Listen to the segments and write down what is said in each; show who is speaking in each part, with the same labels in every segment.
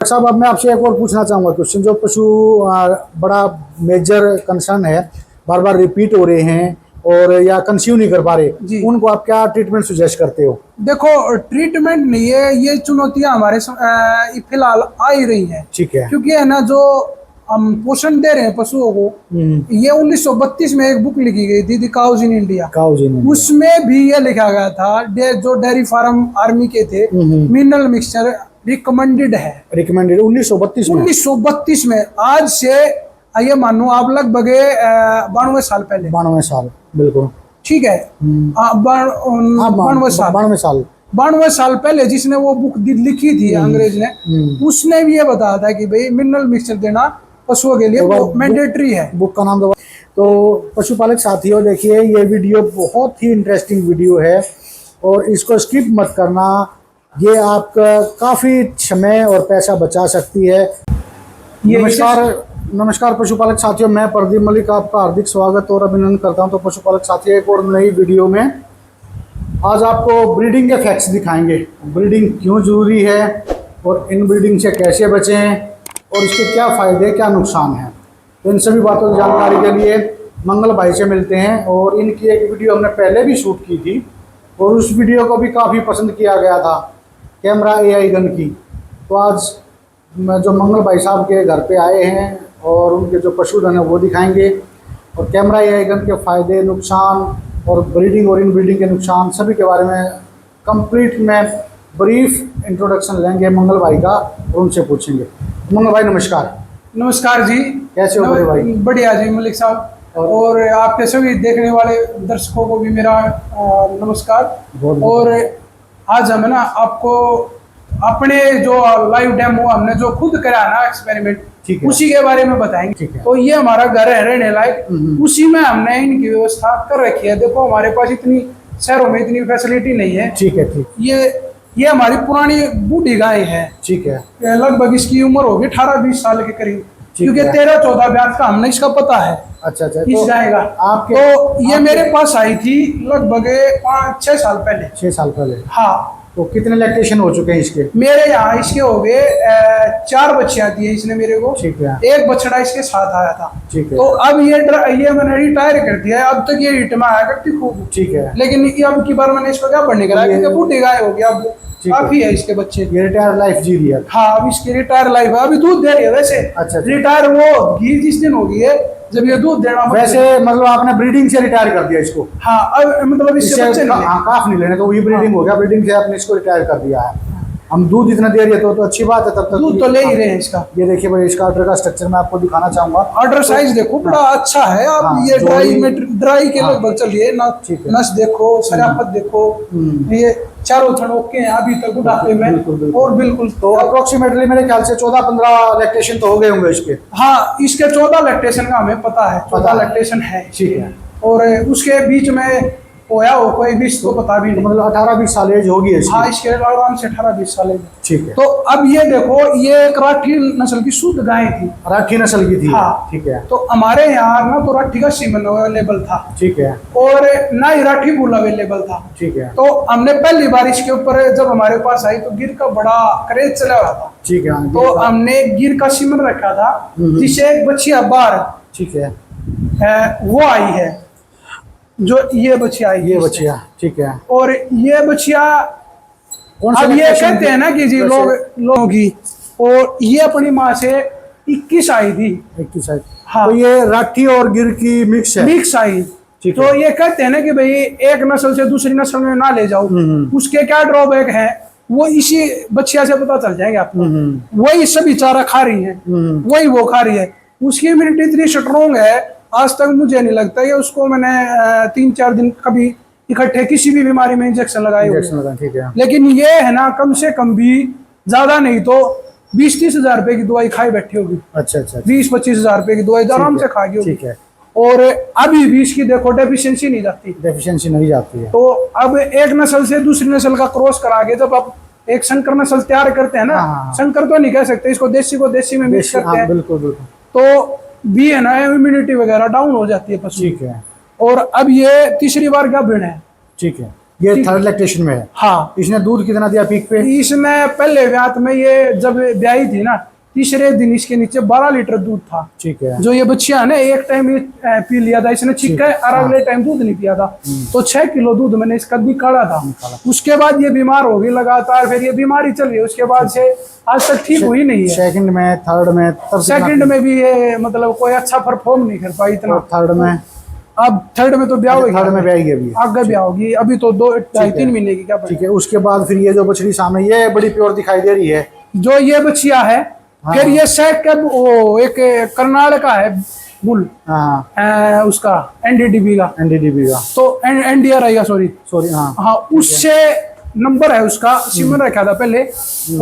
Speaker 1: साहब, अब मैं आपसे एक और पूछना चाहूँगा क्वेश्चन। जो पशु बड़ा मेजर कंसर्न है, बार बार रिपीट हो रहे हैं और या कंसीव नहीं कर पा रहे,
Speaker 2: जी
Speaker 1: उनको आप क्या ट्रीटमेंट सुजेस्ट करते हो?
Speaker 2: देखो, ट्रीटमेंट नहीं है, ये चुनौतियां हमारे फिलहाल आ ही रही हैं।
Speaker 1: ठीक है।
Speaker 2: क्योंकि है ना, जो हम पोषण दे रहे हैं पशुओं को, ये 1932 में एक बुक लिखी गई थी, the cows in India.
Speaker 1: Cows in India.
Speaker 2: उसमें भी ये लिखा गया था, जो डेयरी फार्म आर्मी के थे, मिनरल मिक्सचर रिकमेंडेड है।
Speaker 1: रिकमेंडेड 1932 में।
Speaker 2: 1932 में, आज से ये मानो आप लगभग 92 साल पहले।
Speaker 1: 92 साल, बिल्कुल
Speaker 2: ठीक है। 92 साल,
Speaker 1: 92 साल,
Speaker 2: 92 साल पहले जिसने वो बुक लिखी थी अंग्रेज ने, उसने भी ये बताया था कि भाई मिनरल मिक्सचर देना पशुओं के लिए वो मैंडेटरी है।
Speaker 1: बुक का नाम दो। तो पशुपालक साथियों, देखिए ये वीडियो बहुत ही इंटरेस्टिंग वीडियो है और इसको स्किप मत करना। ये आपका काफ़ी समय और पैसा बचा सकती है। नमस्कार पशुपालक साथियों, मैं प्रदीप मलिक आपका हार्दिक स्वागत और अभिनंदन करता हूं। तो पशुपालक साथियों, एक और नई वीडियो में आज आपको ब्रीडिंग के फैक्ट्स दिखाएंगे। ब्रीडिंग क्यों ज़रूरी है और इन ब्रीडिंग से कैसे बचें और इसके क्या फ़ायदे क्या नुकसान हैं। तो इन सभी बातों की जानकारी के लिए मंगल भाई से मिलते हैं। और इनकी एक वीडियो हमने पहले भी शूट की थी और उस वीडियो को भी काफ़ी पसंद किया गया था, कैमरा AI गन की। तो आज जो मंगल भाई साहब के घर पे आए हैं और उनके जो पशुधन है वो दिखाएंगे और कैमरा AI गन के फ़ायदे नुकसान और ब्रीडिंग और इन ब्रीडिंग के नुकसान सभी के बारे में कंप्लीट में ब्रीफ इंट्रोडक्शन लेंगे मंगल भाई का और उनसे पूछेंगे। मंगल भाई नमस्कार।
Speaker 2: नमस्कार जी,
Speaker 1: कैसे हो बड़े भाई?
Speaker 2: बढ़िया जी मलिक साहब, और आपके सभी देखने वाले दर्शकों को भी मेरा नमस्कार। और आज हम ना आपको अपने जो लाइव डेमो हमने जो खुद करा ना एक्सपेरिमेंट, उसी के बारे में बताएंगे। तो ये हमारा घर है रहने लायक, उसी में हमने इनकी व्यवस्था कर रखी है। देखो, हमारे पास इतनी शहरों में इतनी फैसिलिटी नहीं है।
Speaker 1: ठीक है, ठीक।
Speaker 2: ये हमारी पुरानी बूढ़ी गाय है।
Speaker 1: ठीक है।
Speaker 2: लगभग इसकी उम्र होगी 18-20 साल के करीब, क्योंकि 13-14 ब्याज का हमने इसका पता है।
Speaker 1: अच्छा।
Speaker 2: इस गाय का
Speaker 1: आपके
Speaker 2: तो ये मेरे पास आई थी लगभग 5-6 साल पहले।
Speaker 1: 6 साल पहले?
Speaker 2: हाँ।
Speaker 1: तो कितने लैक्टेशन हो चुके हैं इसके?
Speaker 2: मेरे यहाँ इसके हो गए 4 बच्चियां दी है इसने मेरे को।
Speaker 1: ठीक है।
Speaker 2: एक बछड़ा इसके साथ आया था।
Speaker 1: ठीक है।
Speaker 2: तो अब ये मैंने रिटायर कर दिया है। अब तक ये हिट में आया करती खूब।
Speaker 1: ठीक है।
Speaker 2: लेकिन अब की बार मैंने इसको क्या पढ़ने करा, क्योंकि बूढ़ी गाय हो गया, अब काफी है इसके बच्चे।
Speaker 1: ये रिटायर लाइफ जी रही है?
Speaker 2: हाँ, अब इसकी रिटायर लाइफ है। अभी दूध दे रही है वैसे।
Speaker 1: अच्छा।
Speaker 2: रिटायर वो घी जिस दिन होगी है जब ये दूध देना।
Speaker 1: वैसे मतलब आपने ब्रीडिंग से रिटायर कर दिया इसको?
Speaker 2: हाँ, अब मतलब इससे बच्चे
Speaker 1: काफ नहीं लेने, तो ये ब्रीडिंग हो गया। ब्रीडिंग से आपने इसको रिटायर कर दिया है। हम दूध इतना दे रही है तो अच्छी बात है। तब तक
Speaker 2: दूध तो ले ही रहे हैं इसका।
Speaker 1: ये देखिए भाई, इसका ऑर्डर का स्ट्रक्चर मैं आपको दिखाना चाहूंगा।
Speaker 2: ऑर्डर साइज देखो, बड़ा अच्छा है। आप ये ड्राई के लगभग चलिए ना, नस देखो, शराफत देखो, ये चारों थन ओके हैं अभी तक बुढ़ापे में। और बिल्कुल
Speaker 1: तो अप्रोक्सीमेटली मेरे ख्याल से 14-15 लैक्टेशन तो हो गए होंगे इसके।
Speaker 2: हाँ, इसके 14 लैक्टेशन का हमें पता है, 14 लैक्टेशन है।
Speaker 1: ठीक है।
Speaker 2: और उसके बीच में होया हो कोई 20 तो पता भी नहीं।
Speaker 1: मतलब 18-20 साल एज होगी इसकी।
Speaker 2: हाँ, इसके आराम से 18-20 साल एज।
Speaker 1: ठीक है।
Speaker 2: तो अब ये देखो, ये एक राठी नस्ल की शुद्ध गाय थी।
Speaker 1: राठी नस्ल की थी?
Speaker 2: हाँ।
Speaker 1: ठीक है।
Speaker 2: तो हमारे यहाँ ना तो राठी का सीमन अवेलेबल था।
Speaker 1: ठीक है।
Speaker 2: और ना ही राठी बुल अवेलेबल था।
Speaker 1: ठीक है।
Speaker 2: तो हमने पहली बार इसके ऊपर जब हमारे पास आई तो गिर का बड़ा क्रेज चला हुआ था।
Speaker 1: ठीक है।
Speaker 2: तो हमने गिर का सीमन रखा था, जिसे एक बच्चिया बार,
Speaker 1: ठीक है,
Speaker 2: वो आई है, जो ये बच्चिया आई।
Speaker 1: ये बच्चिया, ठीक है।
Speaker 2: और ये बच्चिया अब ये कहते हैं ना कि जी लोगों की, और ये अपनी माँ से 21 आई थी।
Speaker 1: 21 आई?
Speaker 2: हाँ।
Speaker 1: तो ये राठी और गिर की मिक्स है?
Speaker 2: Mix I. तो ये कहते हैं ना कि भाई एक नस्ल से दूसरी नस्ल में ना ले जाओ, उसके क्या ड्रॉबैक है वो इसी बच्चिया से पता चल जाएगा आपको। वही सभी चारा खा रही है, वही वो खा रही है। उसकी इम्यूनिटी इतनी स्ट्रॉन्ग है, आज तक मुझे नहीं लगता है उसको मैंने 3-4 दिन कभी इकट्ठे किसी भी बीमारी में इंजेक्शन लगाए हुए।
Speaker 1: ठीक है।
Speaker 2: लेकिन ये है ना, कम से कम भी ज्यादा नहीं तो 20-30 हजार रुपए की दवाई खाई बैठी होगी।
Speaker 1: अच्छा।
Speaker 2: 20-25 हजार रुपए की दवाई आराम से खागी होगी।
Speaker 1: ठीक है।
Speaker 2: और अभी भी इसकी देखो डेफिशिएंसी नहीं जाती है। तो अब एक नस्ल से दूसरी नस्ल का क्रॉस करा के जब आप एक संकर नस्ल तैयार करते हैं ना, संकर तो नहीं कह सकते इसको, देसी को देसी में मिक्स करते हैं।
Speaker 1: बिल्कुल।
Speaker 2: तो भी है ना, इम्यूनिटी वगैरह डाउन हो जाती है पशु।
Speaker 1: ठीक है।
Speaker 2: और अब ये तीसरी बार क्या भेड़ है।
Speaker 1: ठीक है। ये थर्ड लैक्टेशन में है।
Speaker 2: हाँ,
Speaker 1: इसने दूध कितना दिया पीक पे?
Speaker 2: इसने पहले ब्यात में, ये जब ब्याई थी ना, तीसरे दिन इसके नीचे 12 लीटर दूध था।
Speaker 1: ठीक है।
Speaker 2: जो ये बच्चियां ने एक टाइम ये पी लिया था इसने छिक्का, और अगले टाइम दूध नहीं पिया था, तो 6 किलो दूध मैंने इसका निकाला था। उसके बाद ये बीमार हो गई लगातार, फिर ये बीमारी चल रही है, उसके बाद से आज तक ठीक हुई नहीं है।
Speaker 1: सेकंड में, थर्ड में,
Speaker 2: सेकंड में भी ये मतलब कोई अच्छा परफॉर्म नहीं कर पाई इतना।
Speaker 1: थर्ड में,
Speaker 2: अब थर्ड में तो ब्याह होगी,
Speaker 1: थर्ड में ब्याई अभी
Speaker 2: आगे ब्याह होगी, अभी तो 2-3 महीने की क्या।
Speaker 1: ठीक है। उसके बाद फिर ये जो बछड़ी सामने ये बड़ी प्योर दिखाई दे रही है,
Speaker 2: जो ये बच्चिया है, फिर ये सेकंड वो एक करनाल का है बुल, उसका एनडीडीबी का, तो एनडीआरआई का, सॉरी हाँ, उससे नंबर है उसका, सीमन रखा था पहले,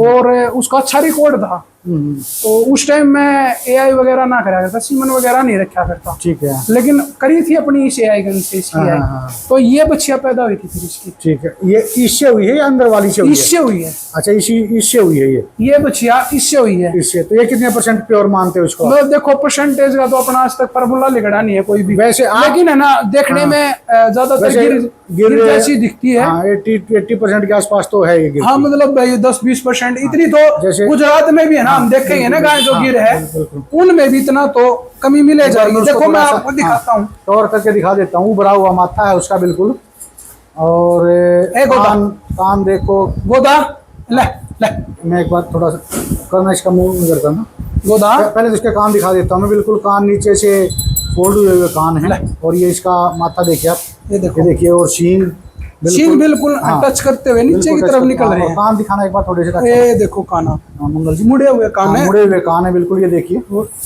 Speaker 2: और उसका अच्छा रिकॉर्ड था। तो उस टाइम में एआई वगैरह ना करा करता, सीमन वगैरह नहीं रखा करता।
Speaker 1: ठीक है।
Speaker 2: लेकिन करी थी अपनी इस एआई गन से इसकी AI। तो ये बच्चिया पैदा हुई थी फिर इसकी।
Speaker 1: ठीक है। ये इससे हुई है या अंदर वाली से हुई है?
Speaker 2: इससे हुई है।
Speaker 1: अच्छा, इससे हुई है ये
Speaker 2: बच्चिया इससे हुई है।
Speaker 1: इससे। तो ये कितने % प्योर मानते हो इसको?
Speaker 2: मतलब देखो परसेंटेज का तो अपना आज तक फार्मूला लिखा नहीं है कोई भी,
Speaker 1: वैसे
Speaker 2: लेकिन है ना देखने में ज्यादातर गिर जैसी दिखती है।
Speaker 1: 80% के आसपास तो है ये।
Speaker 2: हाँ, मतलब भाई 10-20% इतनी तो गुजरात में भी है ना, हम देखेंगे ना गाय जो गिर है, उनमें भी इतना तो कमी मिले जाएगी। देखो मैं आपको दिखाता हूँ,
Speaker 1: तौर करके दिखा देता हूँ। भरा हुआ माथा है उसका बिल्कुल, और कान देखो।
Speaker 2: गोदा ले ले,
Speaker 1: मैं एक बार थोड़ा सा करना इसका मुंह करता हूँ।
Speaker 2: गोदा
Speaker 1: पहले तो इसके कान दिखा देता हूँ मैं। बिल्कुल कान नीचे से फोल्ड हुए हुए कान है, और ये इसका माथा देखिए आप, ये देखिए, और सींग
Speaker 2: बिल्कुल टच करते हुए नीचे की तरफ निकल रहे हैं।
Speaker 1: कान दिखाना एक बार थोड़े से।
Speaker 2: ये देखो काना,
Speaker 1: मंगल जी,
Speaker 2: मुड़े हुए कान है,
Speaker 1: मुड़े हुए कान है बिल्कुल, ये देखिए।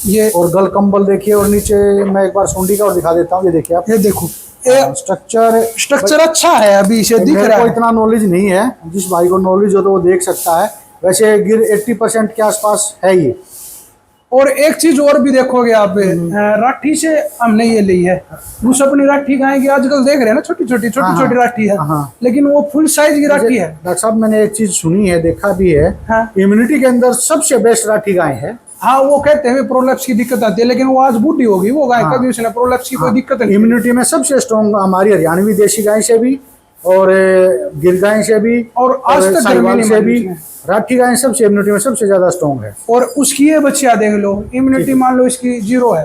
Speaker 2: ये
Speaker 1: और गल कंबल देखिए, और नीचे मैं एक बार सूंडी का और दिखा देता हूँ। ये देखिए आप,
Speaker 2: ये देखो स्ट्रक्चर अच्छा है, अभी इसे दिख रहा है।
Speaker 1: इतना नॉलेज नहीं है, जिस भाई को नॉलेज हो तो वो देख सकता है। वैसे गिर 80% के आसपास है ये।
Speaker 2: और एक चीज और भी देखोगे आप, राठी से हमने ये ली है। उस अपनी राठी गाय की आजकल देख रहे हैं ना, छोटी छोटी राठी है, लेकिन वो फुल साइज की राठी है।
Speaker 1: डॉक्टर साहब, मैंने एक चीज सुनी है, देखा भी है, इम्यूनिटी के अंदर सबसे बेस्ट राठी गाय है।
Speaker 2: हाँ, वो कहते हैं प्रोलैप्स की दिक्कत आती है, लेकिन वो आज बूढ़ी होगी वो गाय, कभी उसने प्रोलैप्स की कोई दिक्कत नहीं।
Speaker 1: इम्यूनिटी में सबसे स्ट्रॉन्ग हमारी हरियाणवी देशी गाय से भी, और गिर गाय से भी, और आज तक साहिवाल से भी, राठी गाय सबसे इम्यूनिटी में सबसे ज्यादा स्ट्रॉन्ग है।
Speaker 2: और उसकी ये बच्चियां देख लो, इम्यूनिटी मान लो इसकी 0 है।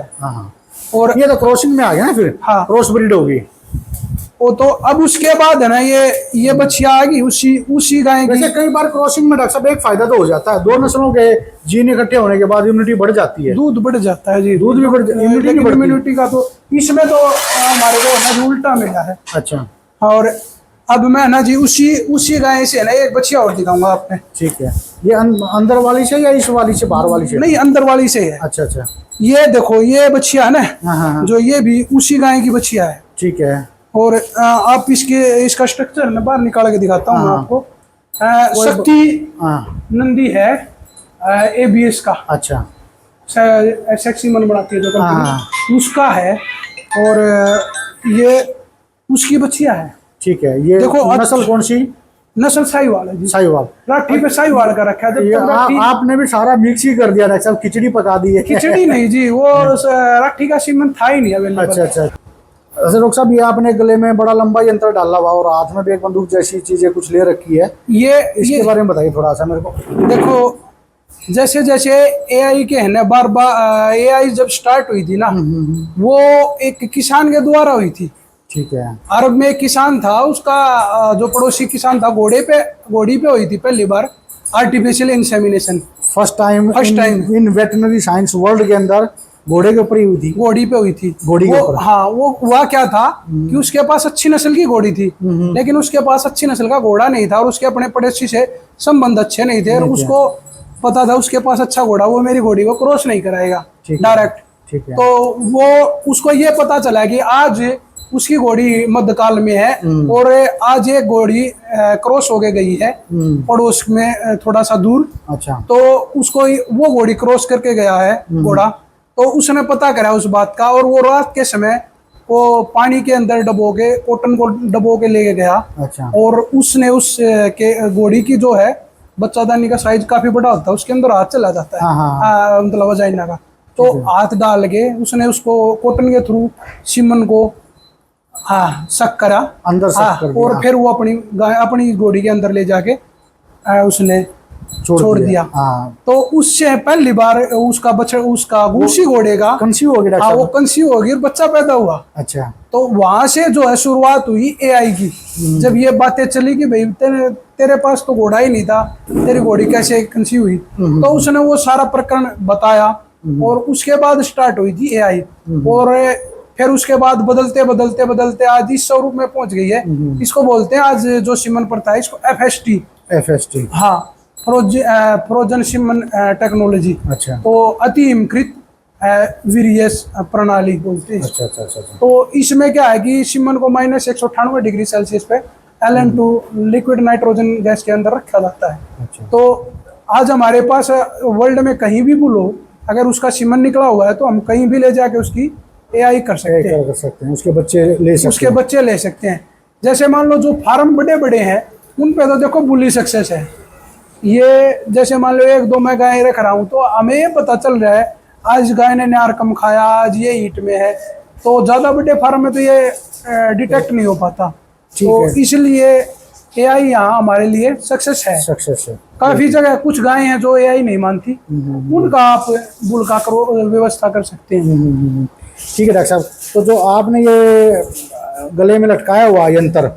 Speaker 1: और ये तो क्रॉसिंग में आ गया ना, फिर क्रॉस ब्रीड होगी
Speaker 2: वो तो। अब उसके बाद है ना ये बच्चियां आ गई उसी गाय की।
Speaker 1: वैसे कई बार क्रॉसिंग में डॉक्टर साहब एक फायदा तो हो जाता है, 2 नस्लों के जीन इकट्ठे होने के बाद इम्यूनिटी बढ़ जाती है,
Speaker 2: दूध बढ़ जाता है जी,
Speaker 1: दूध भी बढ़,
Speaker 2: इम्यूनिटी का तो इसमें तो हमारे को उल्टा मिला है।
Speaker 1: अच्छा।
Speaker 2: और अब मैं ना जी उसी गाय से ना एक बच्चिया और दिखाऊंगा आपने।
Speaker 1: ठीक है। ये अंदर वाली से या इस वाली से, बाहर वाली से?
Speaker 2: नहीं, अंदर वाली से है।
Speaker 1: अच्छा।
Speaker 2: ये देखो ये बच्चिया है ना, जो ये भी उसी गाय की बच्चिया है।
Speaker 1: ठीक है।
Speaker 2: और आप इसका स्ट्रक्चर मैं बाहर निकाल के दिखाता हूँ आपको। शक्ति नंदी है ABS का।
Speaker 1: अच्छा।
Speaker 2: सेक्सी मन बढ़ाती है जो कंपनी, उसका है, और ये उसकी बच्चिया है।
Speaker 1: ठीक है। ये देखो नस्ल कौन सी?
Speaker 2: नस्ल साहिवाल है जी।
Speaker 1: साहिवाल
Speaker 2: राठी पे साहिवाल का रखा है।
Speaker 1: आपने भी सारा मिक्स ही कर दिया ना, सब खिचड़ी पका दी है।
Speaker 2: खिचड़ी नहीं जी, वो राठी का सीमन था ही नहीं अवेलेबल। अच्छा।
Speaker 1: डॉक्टर साहब, ये आपने गले में बड़ा लंबा यंत्र डाला हुआ, और हाथ में भी एक बंदूक जैसी चीजें कुछ ले रखी है, इसके बारे में बताइए थोड़ा सा मेरे को।
Speaker 2: देखो जैसे AI के है ना, बार AI जब स्टार्ट हुई थी ना, वो एक किसान के द्वारा हुई थी।
Speaker 1: ठीक है।
Speaker 2: अरब में एक किसान था, उसका जो पड़ोसी किसान था, घोड़ी पे हुई थी पहली बार artificial insemination.
Speaker 1: First time in veterinary science world के अंदर घोड़े के ऊपर ही हुई थी।
Speaker 2: घोड़ी पे हुई थी।
Speaker 1: घोड़ी के ऊपर।
Speaker 2: हाँ, वो हुआ क्या था कि उसके पास अच्छी नस्ल की घोड़ी थी, लेकिन उसके पास अच्छी नस्ल का घोड़ा नहीं था, और उसके अपने पड़ोसी से संबंध अच्छे नहीं थे, और उसको पता था उसके पास अच्छा घोड़ा, वो मेरी घोड़ी को क्रॉस नहीं कराएगा डायरेक्ट।
Speaker 1: ठीक है।
Speaker 2: तो वो उसको ये पता चला कि आज उसकी घोड़ी मध्यकाल में है, और आज एक घोड़ी क्रॉस होके गई है पड़ोस में थोड़ा सा दूर।
Speaker 1: अच्छा।
Speaker 2: तो उसको वो घोड़ी क्रॉस करके गया है घोड़ा, तो उसने पता करा उस बात का, और वो रात के समय वो पानी के अंदर कॉटन को डबो के लेके गया।
Speaker 1: अच्छा।
Speaker 2: और उसने उस के घोड़ी की जो है बच्चादानी का साइज काफी बड़ा होता है, उसके अंदर हाथ चला जाता है, मतलब वजाइना का। तो हाथ डाल के उसने उसको कॉटन के थ्रू सीमन को हाँ शक करा
Speaker 1: अंदर शक
Speaker 2: हाँ,
Speaker 1: कर दिया।
Speaker 2: और फिर वो अपनी घोड़ी के अंदर ले जाके उसने छोड़ दिया।
Speaker 1: हाँ,
Speaker 2: तो उससे पहली बार उसका रूसी घोड़े का
Speaker 1: कंसीव हो गया
Speaker 2: हाँ
Speaker 1: डॉक्टर
Speaker 2: वो
Speaker 1: साहब?
Speaker 2: कंसीव हो गई और बच्चा पैदा हुआ।
Speaker 1: अच्छा।
Speaker 2: तो वहां से जो है शुरुआत हुई एआई की। जब ये बातें चली कि भाई तेरे पास तो घोड़ा ही नहीं था, तेरी घोड़ी कैसे कंसीव हुई, तो उसने वो सारा प्रकरण बताया और उसके बाद स्टार्ट हुई थी एआई। और फिर उसके बाद बदलते बदलते बदलते आज इस स्वरूप में पहुंच गई है। इसको बोलते हैं आज जो सीमन प्रथा है इसको
Speaker 1: FST।
Speaker 2: हाँ फ्रोजन सीमन टेक्नोलॉजी।
Speaker 1: अच्छा
Speaker 2: तो अति हिमकृत वीर्यस प्रणाली बोलते हैं।
Speaker 1: अच्छा अच्छा अच्छा।
Speaker 2: तो इसमें क्या है कि सीमन को -198 डिग्री सेल्सियस पे LN2 लिक्विड नाइट्रोजन गैस के अंदर रखा जाता है।
Speaker 1: अच्छा।
Speaker 2: तो आज हमारे पास वर्ल्ड में कहीं भी बोलो अगर उसका सीमन निकला हुआ है तो हम कहीं भी ले जाके उसकी एआई कर सकते हैं,
Speaker 1: कर सकते हैं, उसके बच्चे ले सकते
Speaker 2: उसके
Speaker 1: हैं।
Speaker 2: बच्चे ले सकते हैं। जैसे मान लो जो फार्म बड़े बड़े हैं उन पे तो देखो बुली सक्सेस है। ये जैसे मान लो 1-2 मैं गाय रख रहा हूँ तो हमें ये पता चल रहा है आज गाय ने नार कम खाया, आज ये हीट में है। तो ज्यादा बड़े फार्म में तो ये डिटेक्ट नहीं हो पाता। तो इसलिए एआई यहाँ हमारे लिए सक्सेस है।
Speaker 1: सक्सेस है।
Speaker 2: काफी जगह कुछ गाय हैं जो एआई नहीं मानती, उनका आप बुल का व्यवस्था कर सकते हैं।
Speaker 1: ठीक है डॉक्टर साहब, तो जो आपने ये गले में लटकाया हुआ यंत्र,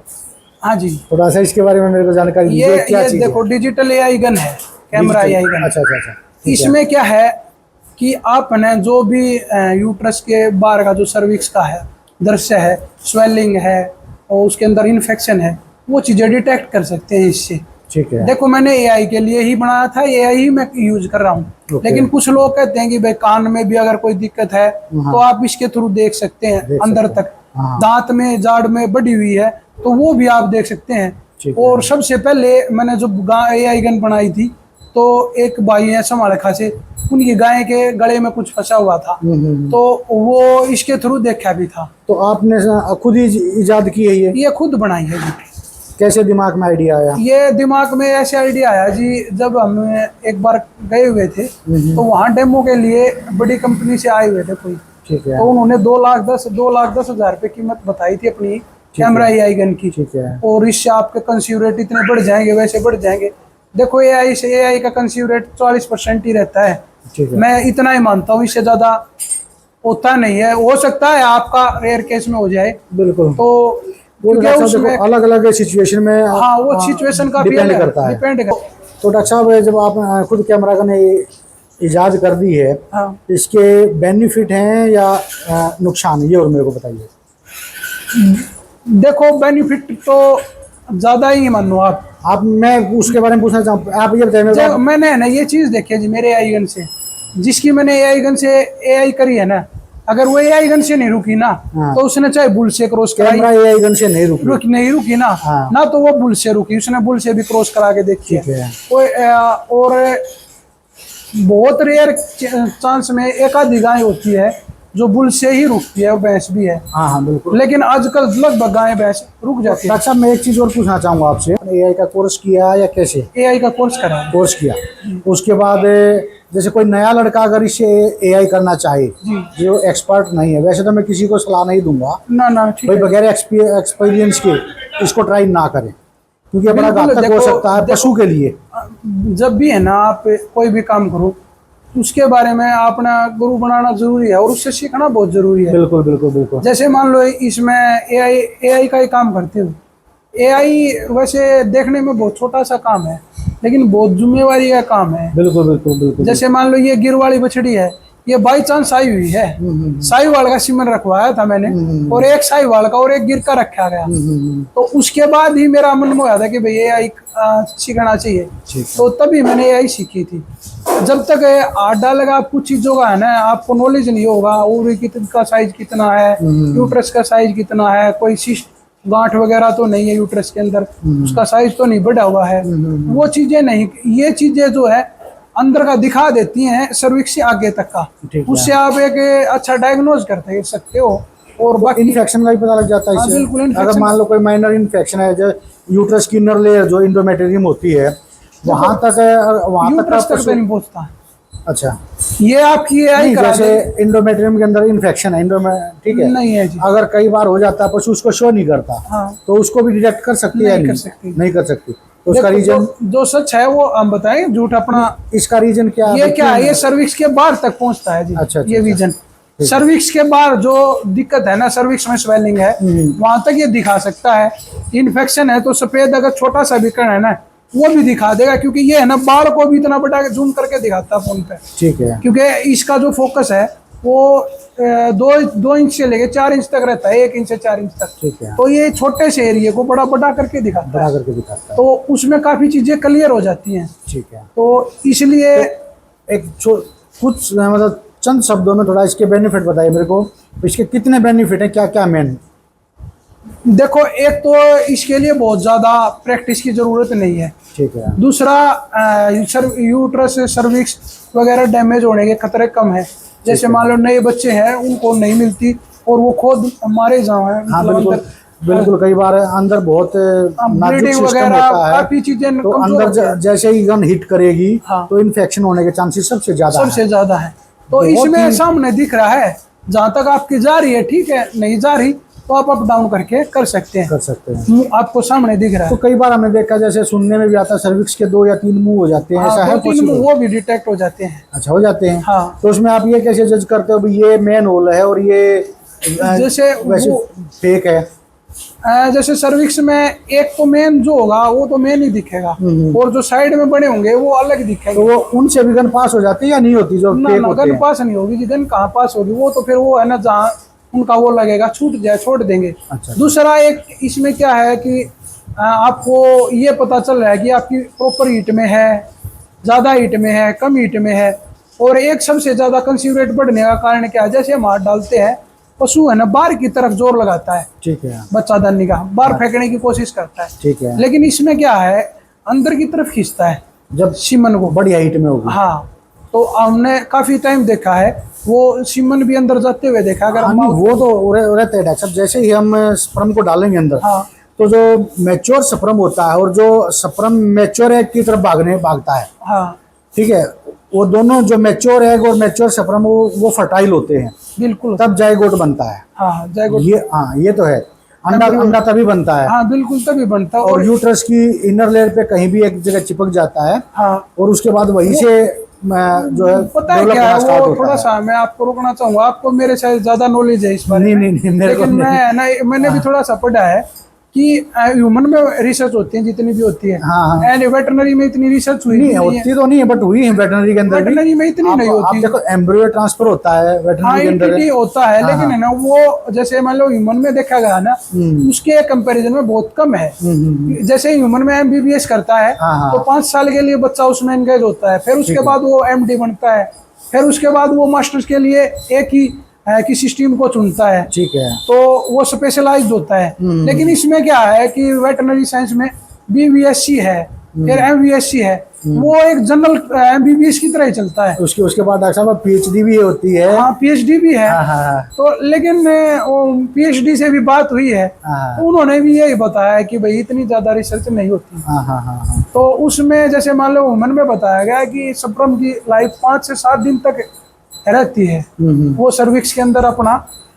Speaker 2: हाँ जी,
Speaker 1: थोड़ा सा इसके बारे में मेरे को जानकारी दीजिए। क्या
Speaker 2: ये
Speaker 1: चीज़
Speaker 2: देखो डिजिटल एआई गन है, कैमरा एआई गन।
Speaker 1: अच्छा अच्छा अच्छा।
Speaker 2: इसमें क्या है कि आपने जो भी यूट्रस के बाहर का जो सर्विक्स का है दृश्य है, स्वेलिंग है और उसके अंदर इन्फेक्शन है, वो चीज़ें डिटेक्ट कर सकते हैं इससे।
Speaker 1: ठीक है।
Speaker 2: देखो मैंने एआई के लिए ही बनाया था, एआई ही मैं यूज कर रहा हूँ। लेकिन कुछ लोग कहते हैं कि भाई कान में भी अगर कोई दिक्कत है तो आप इसके थ्रू देख सकते हैं अंदर तक। दांत में जाड़ में बढ़ी हुई है तो वो भी आप देख सकते हैं। और सबसे पहले मैंने जब एआई गन बनाई थी तो एक भाई है समालखा से, उनकी गाय के गले में कुछ फंसा हुआ था तो वो इसके थ्रू देखा भी था।
Speaker 1: तो आपने खुद ही इजाद की है
Speaker 2: ये खुद बनाई है जी।
Speaker 1: कैसे दिमाग में आइडिया आया?
Speaker 2: ये दिमाग में ऐसे आइडिया आया जी, जब हम एक बार गए हुए थे तो वहाँ डेमो के लिए बड़ी कंपनी से आए हुए थे कोई।
Speaker 1: ठीक है।
Speaker 2: तो उन्होंने 2,10,000 रुपये कीमत बताई थी अपनी कैमरा एआई गन की।
Speaker 1: ठीक है।
Speaker 2: और इससे आपके कंसीव रेट इतने बढ़ जाएंगे, वैसे बढ़ जाएंगे। देखो एआई का कंसीव रेट 40% ही रहता है।
Speaker 1: ठीक है।
Speaker 2: मैं इतना ही मानता हूँ, इससे ज्यादा होता नहीं है। हो सकता है आपका रेयर केस में हो जाए।
Speaker 1: बिल्कुल।
Speaker 2: तो
Speaker 1: अलग अलग सिचुएशन में
Speaker 2: हाँ वो सिचुएशन का
Speaker 1: डिपेंड करता है। तो डॉक्टर साहब जब आप खुद कैमरा गन इजाद कर दी है,
Speaker 2: हाँ।
Speaker 1: इसके बेनिफिट हैं या नुकसान, ये और मेरे को बताइए।
Speaker 2: देखो बेनिफिट तो ज्यादा ही मानो आप
Speaker 1: मैं उसके बारे में पूछना चाहूँ, आप ये बताइए।
Speaker 2: मैंने ना ये चीज देखी है जी मेरे एआई गन से, जिसकी मैंने एआई गन से एआई करी है ना, अगर वो एआई गन से नहीं रुकी ना तो उसने चाहे बुल से क्रॉस कराई,
Speaker 1: एआई गन से नहीं
Speaker 2: रुकी ना ना तो वो बुल से रुकी, उसने बुल से भी क्रॉस करा के देखी है। और बहुत रेयर चांस में एक आधी गाय होती है जो बुल से ही रुकती है, और भैंस भी है।
Speaker 1: हाँ हाँ बिल्कुल।
Speaker 2: लेकिन आजकल लगभग गाय भैंस रुक जाती है।
Speaker 1: डॉक्टर साहब मैं एक चीज और पूछना चाहूँगा आपसे, एआई का कोर्स किया या कैसे?
Speaker 2: एआई का कोर्स करा,
Speaker 1: कोर्स किया। उसके बाद जैसे कोई नया लड़का अगर इससे एआई करना चाहे जो एक्सपर्ट नहीं है, वैसे तो मैं किसी को सलाह नहीं दूंगा
Speaker 2: ना
Speaker 1: भाई बगैर एक्सपीरियंस के इसको ट्राई ना करें, क्योंकि बड़ा घातक हो सकता है पशु के लिए।
Speaker 2: जब भी है ना आप कोई भी काम करो उसके बारे में अपना गुरु बनाना जरूरी है और उससे सीखना बहुत जरूरी है।
Speaker 1: बिल्कुल बिल्कुल बिल्कुल। जैसे
Speaker 2: मान लो इसमें एआई का ही काम करते हो। एआई वैसे देखने में बहुत छोटा सा काम है लेकिन बहुत जिम्मेवारी का काम है।
Speaker 1: बिल्कुल बिल्कुल बिल्कुल।
Speaker 2: जैसे मान लो ये गिर वाली बछड़ी है, ये बाई चांस आई हुई है, साहिवाल का सीमन रखवाया था मैंने और एक साहिवाल का और एक गिर का रखा गया। तो उसके बाद ही मेरा मन में आया था कि भाई एआई सीखना चाहिए, तो तभी मैंने एआई सीखी थी। जब तक हाथ डालेगा आप कुछ चीजों का है ना, आपको नॉलेज नहीं होगा ओवरी का साइज कितना है, यूट्रस का साइज कितना है, कोई सिस्ट गांठ वगैरह तो नहीं है यूट्रस के अंदर, उसका साइज तो नहीं बढ़ा हुआ है, वो चीजें नहीं, ये चीजें जो है अंदर का दिखा देती हैं सर्विक्स से आगे तक का, उससे आप एक अच्छा डायग्नोज करते सकते हो। और बाकी
Speaker 1: इन्फेक्शन का भी पता लग जाता है इससे।
Speaker 2: बिल्कुल।
Speaker 1: अगर मान लो कोई माइनर इन्फेक्शन है, जो यूट्रस की इनर लेयर जो इंडोमेट्रियम होती है वहां तक
Speaker 2: यूट्रस तक नहीं पहुंचता,
Speaker 1: अच्छा,
Speaker 2: ये आपकी AI
Speaker 1: नहीं,
Speaker 2: करा
Speaker 1: जैसे
Speaker 2: देगी।
Speaker 1: इंडोमेट्रियम के अंदर इन्फेक्शन है, ठीक है,
Speaker 2: नहीं है जी।
Speaker 1: अगर कई बार हो जाता है, पशु उसको शो नहीं करता,
Speaker 2: हाँ।
Speaker 1: तो उसको भी डिटेक्ट कर सकती है?
Speaker 2: नहीं कर सकती।
Speaker 1: नहीं कर सकती। तो उसका
Speaker 2: देखो,
Speaker 1: रीजन,
Speaker 2: जो सच है वो हम बताएं, झूठ अपना।
Speaker 1: इसका रीजन क्या है?
Speaker 2: ये क्या है,
Speaker 1: क्यों?
Speaker 2: ये सर्विक्स के बाहर तक पहुंचता है जी।
Speaker 1: अच्छा, अच्छा,
Speaker 2: ये
Speaker 1: अच्छा।
Speaker 2: विजन
Speaker 1: है।
Speaker 2: सर्विक्स के बाहर जो दिक्कत है ना, सर्विक्स में स्वेलिंग है, वहां तक ये दिखा सकता है। इन्फेक्शन है तो सफेद अगर छोटा सा भी कण है ना, वो भी दिखा देगा, क्योंकि ये है ना, बाढ़ को भी इतना बड़ा जूम करके दिखाता है फोन पे।
Speaker 1: ठीक है।
Speaker 2: क्योंकि इसका जो फोकस है वो 2 इंच से लेके 4 इंच तक रहता है, 1 इंच से 4 इंच तक।
Speaker 1: ठीक है।
Speaker 2: तो ये छोटे से एरिया को बड़ा बड़ा करके दिखाता है,
Speaker 1: बड़ा करके दिखाता है।
Speaker 2: तो उसमें काफी चीजें क्लियर हो जाती हैं।
Speaker 1: ठीक है।
Speaker 2: तो इसलिए
Speaker 1: एक कुछ मतलब चंद शब्दों में थोड़ा इसके बेनिफिट बताइए मेरे को। इसके कितने बेनिफिट हैं, क्या क्या मेन?
Speaker 2: देखो, एक तो इसके लिए बहुत ज्यादा प्रैक्टिस की जरूरत नहीं है।
Speaker 1: ठीक है।
Speaker 2: दूसरा, यूट्रस सर्विक्स वगैरह डैमेज होने के खतरे कम है। जैसे मान लो नए बच्चे हैं, उनको नहीं मिलती और वो खुद मारे जाओ हैं।
Speaker 1: हाँ, बिल्कुल बिल्कुल। कई बार अंदर बहुत नाजुक सिस्टम
Speaker 2: वगैरह
Speaker 1: होता है,
Speaker 2: काफी चीजें
Speaker 1: तो
Speaker 2: कमजोर होती
Speaker 1: अंदर
Speaker 2: हैं।
Speaker 1: जैसे ही गन हिट करेगी,
Speaker 2: हाँ।
Speaker 1: तो इन्फेक्शन होने के चांसेस सबसे ज्यादा
Speaker 2: है। तो
Speaker 1: बहुत
Speaker 2: इसमें
Speaker 1: ही-
Speaker 2: सामने दिख रहा है, जहां तक आपकी जा रही है ठीक है, नहीं जा रही तो आप अप डाउन करके कर सकते हैं।
Speaker 1: कर सकते हैं।
Speaker 2: आपको सामने दिख रहा
Speaker 1: तो
Speaker 2: है।
Speaker 1: कई बार हमने देखा, जैसे सुनने में भी आता है, सर्विक्स के 2 या 3 मुंह हो जाते हैं, ऐसा है
Speaker 2: 2-3
Speaker 1: possible?
Speaker 2: वो भी डिटेक्ट हो जाते हैं।
Speaker 1: अच्छा, हो जाते हैं।
Speaker 2: हाँ।
Speaker 1: तो उसमें आप ये कैसे जज करते हो भी ये मेन होल है और ये
Speaker 2: जैसे
Speaker 1: वैसे फेक है?
Speaker 2: जैसे सर्विक्स में एक तो मेन जो होगा वो तो मेन ही दिखेगा, और जो साइड में बने होंगे वो अलग दिखेंगे।
Speaker 1: तो वो उनसे भी गन पास हो जाती है या नहीं होती, जो
Speaker 2: ना
Speaker 1: फेक
Speaker 2: ना,
Speaker 1: होते
Speaker 2: गन
Speaker 1: हैं?
Speaker 2: पास नहीं होगी जी, गन कहाँ पास होगी, वो तो फिर वो है ना, जहाँ उनका वो लगेगा छूट जाए छोड़ देंगे।
Speaker 1: अच्छा।
Speaker 2: दूसरा एक इसमें क्या है कि आपको ये पता चल रहा है कि आपकी प्रॉपर हीट में है, ज़्यादा हीट में है, कम हीट में है। और एक सबसे ज़्यादा कंज्यूम रेट बढ़ने का कारण क्या है, जैसे हम हाथ डालते हैं, पशु है ना बाहर की तरफ जोर लगाता है,
Speaker 1: ठीक है।
Speaker 2: बच्चादानी का बाहर फेंकने की कोशिश करता है।
Speaker 1: ठीक है।
Speaker 2: लेकिन इसमें क्या है, अंदर की तरफ खींचता है
Speaker 1: जब
Speaker 2: सीमन को।
Speaker 1: बड़ी हाइट में होगी।
Speaker 2: हाँ, तो हमने काफी टाइम देखा है, वो सीमन भी अंदर जाते हुए देखा। अगर
Speaker 1: हाँ,
Speaker 2: हम
Speaker 1: नहीं, वो तो रहते हैं डॉक्टर साहब। जैसे ही हम स्पर्म को डालेंगे अंदर,
Speaker 2: हाँ।
Speaker 1: तो जो मैच्योर स्पर्म होता है और जो स्पर्म मैच्योर एग की तरफ भागता है,
Speaker 2: हाँ,
Speaker 1: ठीक है, वो दोनों, जो मैच्योर एग और मैच्योर स्पर्म, वो फर्टाइल होते हैं,
Speaker 2: बिल्कुल।
Speaker 1: तब जाइगोट बनता है।
Speaker 2: हाँ, जायगोट।
Speaker 1: ये, हाँ, ये तो है। अंडा तभी बनता है।
Speaker 2: हाँ, बिल्कुल तभी बनता है।
Speaker 1: और यूट्रस की इनर लेयर पे कहीं भी एक जगह चिपक जाता है,
Speaker 2: हाँ,
Speaker 1: और उसके बाद वहीं से जो है
Speaker 2: पता है
Speaker 1: develop
Speaker 2: क्या है,
Speaker 1: होना start
Speaker 2: वो
Speaker 1: होता
Speaker 2: थोड़ा
Speaker 1: है।
Speaker 2: सा मैं आपको रोकना चाहूंगा, आपको मेरे से ज्यादा नॉलेज है इस बारे में।
Speaker 1: नहीं, मेरे को
Speaker 2: लेकिन
Speaker 1: नहीं।
Speaker 2: मैं ना, मैंने भी थोड़ा सा पढ़ा है कि ह्यूमन में रिसर्च होती है जितनी भी होती है,
Speaker 1: हाँ।
Speaker 2: एंड वेटरनरी में इतनी रिसर्च हुई
Speaker 1: नहीं
Speaker 2: नहीं है।
Speaker 1: होती तो नहीं है, बट हुई है वेटरनरी के अंदर भी।
Speaker 2: वेटरनरी में इतनी नहीं
Speaker 1: आप
Speaker 2: होती।
Speaker 1: देखो, एम्ब्रियो ट्रांसफर होता है
Speaker 2: हाँ,
Speaker 1: वेटरनरी के अंदर।
Speaker 2: एंटिटी होता है,
Speaker 1: हाँ,
Speaker 2: लेकिन है ना, वो जैसे मान लो ह्यूमन में देखा गया ना, उसके कंपैरिजन में बहुत कम है। जैसे ह्यूमन में MBBS करता है,
Speaker 1: हाँ।
Speaker 2: तो 5 साल के लिए बच्चा उसमें एंगेज होता है, फिर उसके बाद वो MD बनता है, फिर उसके बाद वो मास्टर्स के लिए एक ही किसी स्ट्रीम को चुनता है,
Speaker 1: ठीक है।
Speaker 2: तो वो स्पेशलाइज्ड होता है। लेकिन इसमें क्या है कि वेटरनरी साइंस में BVSC है, फिर MVSC है, वो एक जनरल MBBS की तरह ही चलता है।
Speaker 1: उसके बाद डॉक्टर साहब PhD भी होती है।
Speaker 2: हाँ, PhD भी है।
Speaker 1: हाँ।
Speaker 2: तो लेकिन वो PhD से भी बात हुई है,
Speaker 1: हाँ।
Speaker 2: तो उन्होंने भी यही बताया कि भाई इतनी ज्यादा रिसर्च नहीं होती।
Speaker 1: हाँ।
Speaker 2: तो उसमें जैसे मान लो वुमन में बताया गया कि स्पर्म की लाइफ 5 से 7 दिन तक रहती है। वो सर्विक्स के अंदर अपना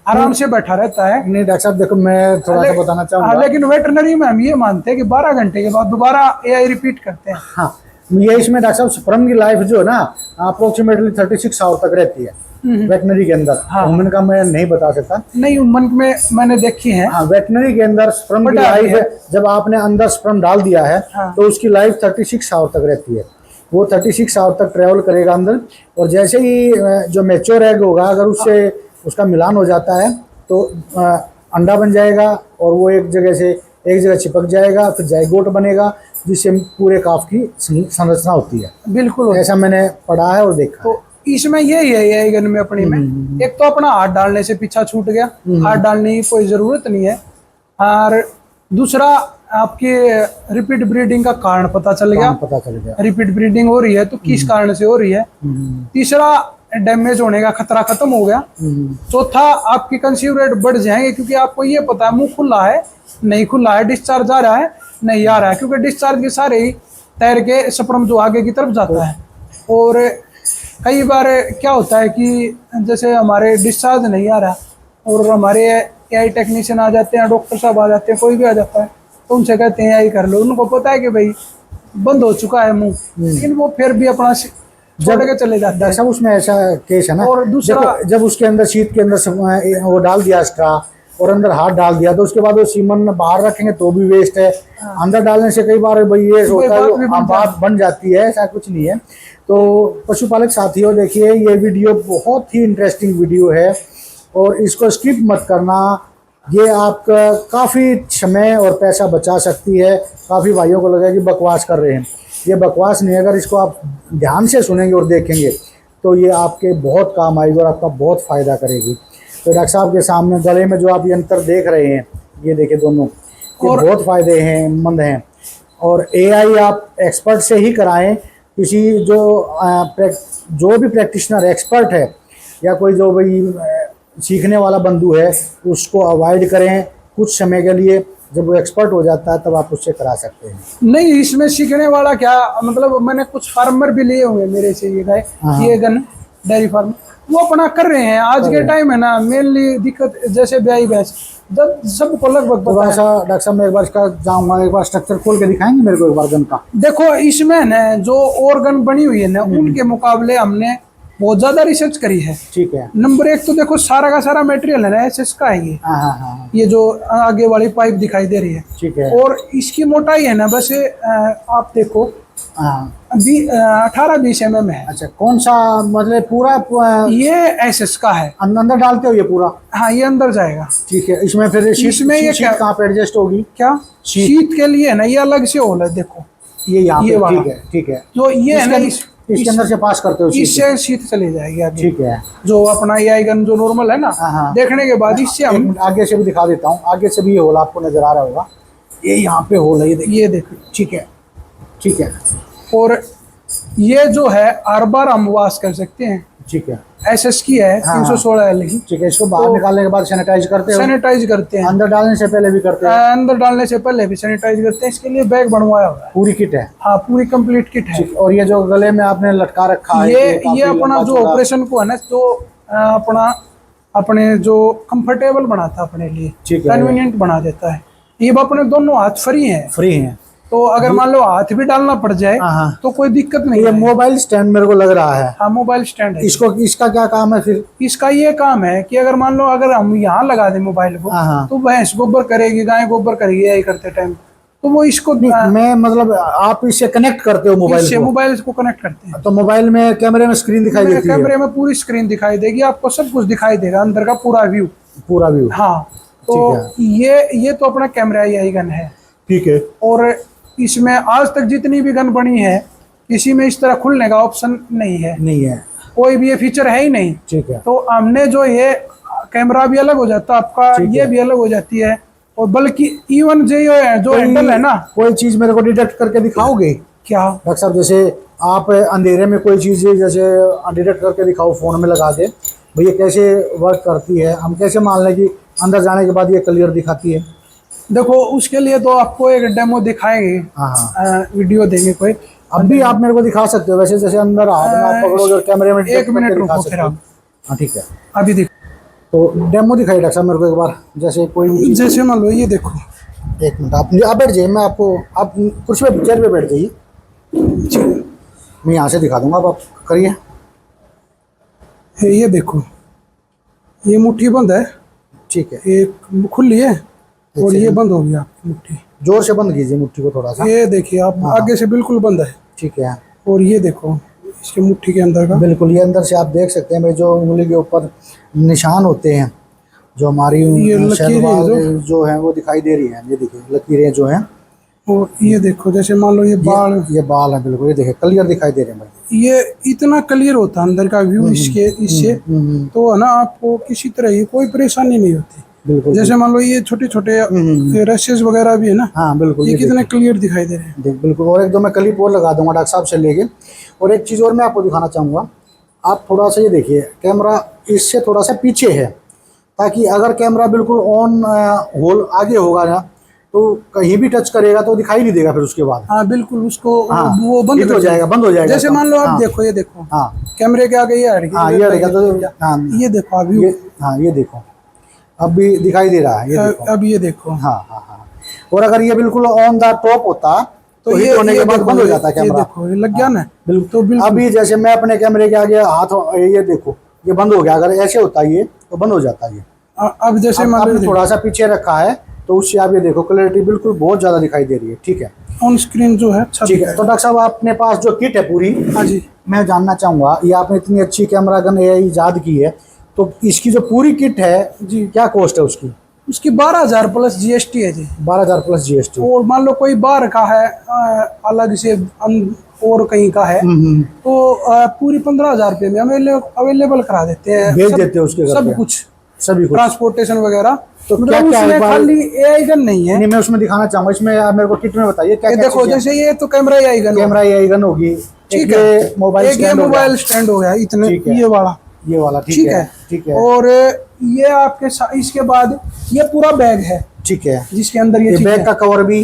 Speaker 2: आराम से बैठा रहता है।
Speaker 1: नहीं डॉक्टर साहब, देखो मैं थोड़ा सा बताना चाहूँगा।
Speaker 2: लेकिन वेटरनरी में हम ये मानते हैं कि 12 घंटे के बाद दोबारा AI रिपीट करते हैं।
Speaker 1: हाँ, ये इसमें डॉक्टर साहब स्पर्म की लाइफ जो है ना, अप्रोक्सीमेटली 36 आवर तक रहती है वेटनरी के अंदर। वुमेन का मैं नहीं बता सकता।
Speaker 2: नहीं, वुमन में मैंने देखी है।
Speaker 1: हाँ, वेटनरी के अंदर स्पर्म की लाइफ, जब आपने अंदर स्पर्म डाल दिया है, तो उसकी लाइफ 36 आवर तक रहती है। वो 36 आवर तक ट्रेवल करेगा अंदर, और जैसे ही जो मैच्योर एग होगा, अगर उससे उसका मिलान हो जाता है, तो अंडा बन जाएगा, और वो एक जगह चिपक जाएगा, फिर जाइगोट बनेगा, जिससे पूरे काफ की संरचना होती है।
Speaker 2: बिल्कुल,
Speaker 1: ऐसा मैंने पढ़ा है और देखा।
Speaker 2: तो इसमें यही है AI गन में अपनी में, एक तो अपना हाथ डालने से पीछा छूट गया, हाथ डालने की कोई जरूरत नहीं है, और दूसरा आपके रिपीट ब्रीडिंग का कारण पता चल गया। रिपीट ब्रीडिंग हो रही है तो किस कारण से हो रही है। तीसरा, डैमेज होने का खतरा खत्म हो गया। चौथा, आपकी कंसीव रेट बढ़ जाएंगे, क्योंकि आपको ये पता है मुंह खुला है नहीं खुला है, डिस्चार्ज आ रहा है नहीं आ रहा है, क्योंकि डिस्चार्ज के सारे ही तैर के स्पर्म जो आगे की तरफ जाता है। और कई बार क्या होता है कि जैसे हमारे डिस्चार्ज नहीं आ रहा और हमारे एआई टेक्नीशियन आ जाते हैं, डॉक्टर साहब आ जाते हैं, कोई भी आ जाता है तो उनसे कहते हैं एआई कर लो। उनको पता है कि भाई बंद हो चुका है मुंह, लेकिन वो फिर भी अपना छोड़ के चले जाते हैं।
Speaker 1: सब उसमें ऐसा केस है ना।
Speaker 2: और दूसरा,
Speaker 1: देखो, जब उसके अंदर शीट के अंदर वो डाल दिया इसका और अंदर हाथ डाल दिया तो उसके बाद वो सीमन बाहर रखेंगे तो भी वेस्ट है। अंदर डालने से कई बार भाई ये होता है, बात बन जाती है, ऐसा कुछ नहीं है। तो पशुपालक साथियों, देखिए ये वीडियो बहुत ही इंटरेस्टिंग वीडियो है और इसको स्किप मत करना। ये आपका काफ़ी समय और पैसा बचा सकती है। काफ़ी भाइयों को लगेगा कि बकवास कर रहे हैं, ये बकवास नहीं है। अगर इसको आप ध्यान से सुनेंगे और देखेंगे तो ये आपके बहुत काम आएगी और आपका बहुत फ़ायदा करेगी। तो डॉक्टर साहब के सामने गले में जो आप यंत्र देख रहे हैं, ये देखिए दोनों, ये
Speaker 2: और
Speaker 1: बहुत फ़ायदे हैं मंद हैं। और एआई आप एक्सपर्ट से ही कराएं। किसी जो भी प्रैक्टिशनर एक्सपर्ट है या कोई जो भाई सीखने वाला बंधु है उसको अवॉइड करें कुछ समय के लिए। जब वो एक्सपर्ट हो जाता है तब आप उससे करा सकते हैं।
Speaker 2: नहीं, इसमें सीखने वाला क्या, मतलब मैंने कुछ फार्मर भी लिए हुए मेरे से ये गाय, ये गन डेयरी फार्म, वो अपना कर रहे हैं। आज के टाइम है ना, मेनली दिक्कत जैसे ब्याई भैंस जब सबको लगभग
Speaker 1: तो ऐसा डॉक्टर साहब मैं एक बार इसका जाऊँगा, एक बार स्ट्रक्चर खोल के दिखाएंगे मेरे को एक बार गन का।
Speaker 2: देखो इसमें ना जो और गन बनी हुई है ना, उनके मुकाबले हमने बहुत ज्यादा रिसर्च करी है।
Speaker 1: ठीक है।
Speaker 2: नंबर एक तो देखो सारा का सारा मटेरियल है ना एसएस का है ये।
Speaker 1: हाँ।
Speaker 2: ये जो आगे वाली पाइप दिखाई दे रही है,
Speaker 1: ठीक है।
Speaker 2: और इसकी मोटाई है ना बस आप देखो,
Speaker 1: हाँ,
Speaker 2: 18-20 mm है।
Speaker 1: अच्छा, कौन सा मतलब पूरा
Speaker 2: ये एसएस का है।
Speaker 1: अंदर डालते हो ये पूरा?
Speaker 2: हाँ, ये अंदर जाएगा।
Speaker 1: ठीक है। इसमें फिर
Speaker 2: इसमें ये
Speaker 1: शीट कहाँ पे एडजस्ट होगी?
Speaker 2: क्या शीत के लिए ना ये अलग से होल है, देखो
Speaker 1: ये यहाँ
Speaker 2: ये
Speaker 1: पे। ठीक है, ठीक है।
Speaker 2: तो ये है ना
Speaker 1: इसके अंदर से पास करते हो शीट?
Speaker 2: इससे शीत चली जाएगी आगे।
Speaker 1: ठीक है।
Speaker 2: जो अपना ये गन जो नॉर्मल है ना,
Speaker 1: हाँ।
Speaker 2: देखने के बाद इससे हम
Speaker 1: आगे से भी दिखा देता हूँ। आगे से भी ये होल आपको नजर आ रहा होगा, ये यहाँ पे होल है, ये देखो। ठीक है, ठीक है।
Speaker 2: और ये जो है हर बार हम वाश कर सकते हैं।
Speaker 1: ठीक है।
Speaker 2: एसएस की है 316 एल की।
Speaker 1: ठीक है। इसको बाहर निकालने के बाद सैनिटाइज करते हो?
Speaker 2: सैनिटाइज करते हैं।
Speaker 1: अंदर डालने से पहले भी करते हैं?
Speaker 2: अंदर डालने से पहले भी सैनिटाइज करते हैं। इसके लिए बैग बनवाया हुआ है,
Speaker 1: पूरी किट है?
Speaker 2: हाँ, पूरी कंप्लीट किट है।
Speaker 1: और ये जो गले में आपने लटका रखा है,
Speaker 2: ये अपना जो ऑपरेशन को है ना, तो अपने जो कंफर्टेबल बनाता है अपने लिए, कन्वीनियंट बना देता है। ये अपने दोनों हाथ फ्री हैं। तो अगर मान लो हाथ भी डालना पड़ जाए तो कोई दिक्कत नहीं।
Speaker 1: ये मोबाइल स्टैंड मेरे को लग रहा है।
Speaker 2: हाँ, मोबाइल स्टैंड है।
Speaker 1: इसका क्या काम है फिर? इसका
Speaker 2: ये काम है कि अगर मान लो अगर हम यहाँ लगा दें मोबाइल को, तो भैंस गोबर करेगी, गाय गोबर करेगी यही करते टाइम, तो वो इसको
Speaker 1: मैं मतलब आप इससे कनेक्ट करते हो
Speaker 2: मोबाइल को कनेक्ट करते हैं।
Speaker 1: तो मोबाइल में कैमरे में स्क्रीन दिखाई देती है?
Speaker 2: कैमरे में पूरी स्क्रीन दिखाई देगी, आपको सब कुछ दिखाई देगा, अंदर का पूरा व्यू। हाँ, तो ये तो अपना कैमरा यही गन है।
Speaker 1: ठीक है।
Speaker 2: और इसमें आज तक जितनी भी गन बनी है, किसी में इस तरह खुलने का ऑप्शन नहीं है। कोई भी ये फीचर है ही नहीं।
Speaker 1: ठीक है।
Speaker 2: तो हमने जो ये कैमरा भी अलग हो जाता है आपका, ये भी अलग हो जाती है, और बल्कि इवन जो हैंडल है ना,
Speaker 1: कोई चीज मेरे को डिटेक्ट करके दिखाओगे
Speaker 2: क्या
Speaker 1: डॉक्टर साहब? जैसे आप अंधेरे में कोई चीज जैसे डिटेक्ट करके दिखाओ, फोन में लगा दे, भैया कैसे वर्क करती है, हम कैसे मान लें कि अंदर जाने के बाद ये क्लियर दिखाती है?
Speaker 2: देखो उसके लिए तो आपको एक डेमो दिखाएंगे, वीडियो देंगे कोई।
Speaker 1: अब भी आप मेरे को दिखा सकते हो वैसे, जैसे अंदर हाथ में आप पकड़ोगे और कैमरे में
Speaker 2: 1 मिनट रुको फिर आप।
Speaker 1: हाँ, ठीक है।
Speaker 2: अभी देखो,
Speaker 1: तो डेमो दिखाइए डॉक्टर साहब मेरे को एक बार। जैसे कोई
Speaker 2: जैसे मान लो ये देखो,
Speaker 1: 1 मिनट आप बैठ जाइए, मैं आपको, आप कुर्सी पे चेयर पे बैठ जाइए, मैं यहाँ से दिखा दूंगा, आप करिए।
Speaker 2: ये देखो, ये मुट्ठी बंद है।
Speaker 1: ठीक है।
Speaker 2: एक खुली है और ये बंद हो गया मुट्ठी।
Speaker 1: जोर से बंद कीजिए मुट्ठी को थोड़ा सा।
Speaker 2: ये देखिए आप, आगे से बिल्कुल बंद है।
Speaker 1: ठीक है।
Speaker 2: और ये देखो इसके मुट्ठी के अंदर का,
Speaker 1: बिल्कुल ये अंदर से आप देख सकते हैं भाई, जो उंगली के ऊपर निशान होते हैं, जो हमारी लकीरें जो है वो दिखाई दे रही हैं। ये देखिए लकीरें जो हैं।
Speaker 2: और ये देखो जैसे मान लो ये बाल
Speaker 1: है बिल्कुल, ये देखिए क्लियर दिखाई दे रहे हैं भाई।
Speaker 2: ये इतना क्लियर होता है अंदर का व्यू इससे तो है ना, आपको किसी तरह की कोई परेशानी नहीं होती।
Speaker 1: बिल्कुल।
Speaker 2: जैसे मान लो ये छोटे छोटे रशेस वगैरह भी है ना।
Speaker 1: हाँ बिल्कुल,
Speaker 2: ये कितने क्लियर दिखाई दे रहे हैं।
Speaker 1: बिल्कुल। और एक दो मैं क्लिप और लगा दूंगा डॉक्टर साहब से लेके। और एक चीज़ और मैं आपको दिखाना चाहूँगा, आप थोड़ा सा ये देखिए, कैमरा इससे थोड़ा सा पीछे है, ताकि अगर कैमरा बिल्कुल ऑन होल आगे होगा ना, तो कहीं भी टच करेगा तो दिखाई नहीं देगा फिर उसके बाद।
Speaker 2: हाँ बिल्कुल, उसको
Speaker 1: हाँ,
Speaker 2: वो बंद
Speaker 1: हो जाएगा, बंद हो जाएगा।
Speaker 2: जैसे मान लो आप
Speaker 1: हाँ,
Speaker 2: देखो, ये देखो
Speaker 1: हाँ
Speaker 2: कैमरे के आगे ये हट गई,
Speaker 1: हाँ, ये रहेगा तो हाँ,
Speaker 2: ये देखो अभी
Speaker 1: हाँ ये देखो अब भी दिखाई दे रहा है, ये देखो
Speaker 2: अब ये देखो।
Speaker 1: हाँ हाँ हाँ। और अगर ये बिल्कुल ऑन द टॉप होता तो
Speaker 2: ये
Speaker 1: हिट होने के बाद
Speaker 2: देखो,
Speaker 1: बंद हो जाता कैमरा।
Speaker 2: ये देखो ये लग गया ना
Speaker 1: बिल्कुल।
Speaker 2: तो बिल्कुल।
Speaker 1: अभी जैसे मैं अपने कैमरे के आगे हाथ, ये देखो ये बंद हो गया, अगर ऐसे होता ये तो बंद हो जाता ये।
Speaker 2: अब जैसे मान लो
Speaker 1: थोड़ा सा पीछे रखा है तो उससे आप ये देखो क्लैरिटी बिल्कुल बहुत ज्यादा दिखाई दे रही है। ठीक है,
Speaker 2: ऑन स्क्रीन जो है अच्छा।
Speaker 1: ठीक है। तो डॉक्टर साहब अपने पास जो किट है पूरी,
Speaker 2: हाँ जी,
Speaker 1: मैं जानना चाहूंगा ये आपने इतनी अच्छी कैमरा गन एआई इजाद की है, तो इसकी जो पूरी किट है
Speaker 2: जी,
Speaker 1: क्या कॉस्ट है उसकी?
Speaker 2: उसकी 12,000 प्लस जीएसटी है जी।
Speaker 1: 12,000 प्लस जीएसटी।
Speaker 2: और मान लो कोई बाहर का है अलग से और कहीं का है तो पूरी 15,000 रुपये में अवेलेबल करा देते हैं,
Speaker 1: भेज देते हैं उसके घर
Speaker 2: सब
Speaker 1: पे?
Speaker 2: कुछ,
Speaker 1: सभी कुछ,
Speaker 2: ट्रांसपोर्टेशन वगैरह।
Speaker 1: तो
Speaker 2: मतलब
Speaker 1: क्या क्या
Speaker 2: उसमें
Speaker 1: एक बार-
Speaker 2: खाली एआई गन नहीं है।
Speaker 1: नहीं, मैं उसमें दिखाना चाहूंगा, इसमें आप मेरे को किट में बताइए क्या
Speaker 2: ये
Speaker 1: क्या
Speaker 2: देखो,
Speaker 1: चीजें हैं?
Speaker 2: जैसे ये तो camera AI gun,
Speaker 1: camera AI gun होगी,
Speaker 2: ठीक
Speaker 1: एक
Speaker 2: है,
Speaker 1: ये मोबाइल
Speaker 2: एक ये
Speaker 1: स्टैंड हो गया।
Speaker 2: मोबाइल स्टैंड हो गया इतने,
Speaker 1: ठीक है।
Speaker 2: ये वाला,
Speaker 1: ये वाला ठीक
Speaker 2: ठीक
Speaker 1: है,
Speaker 2: है,
Speaker 1: ठीक है,
Speaker 2: और ये आपके इसके बाद ये पूरा बैग है
Speaker 1: ठीक है।
Speaker 2: जिसके अंदर ये
Speaker 1: ये
Speaker 2: चीज़
Speaker 1: बैग
Speaker 2: है।
Speaker 1: का कवर भी,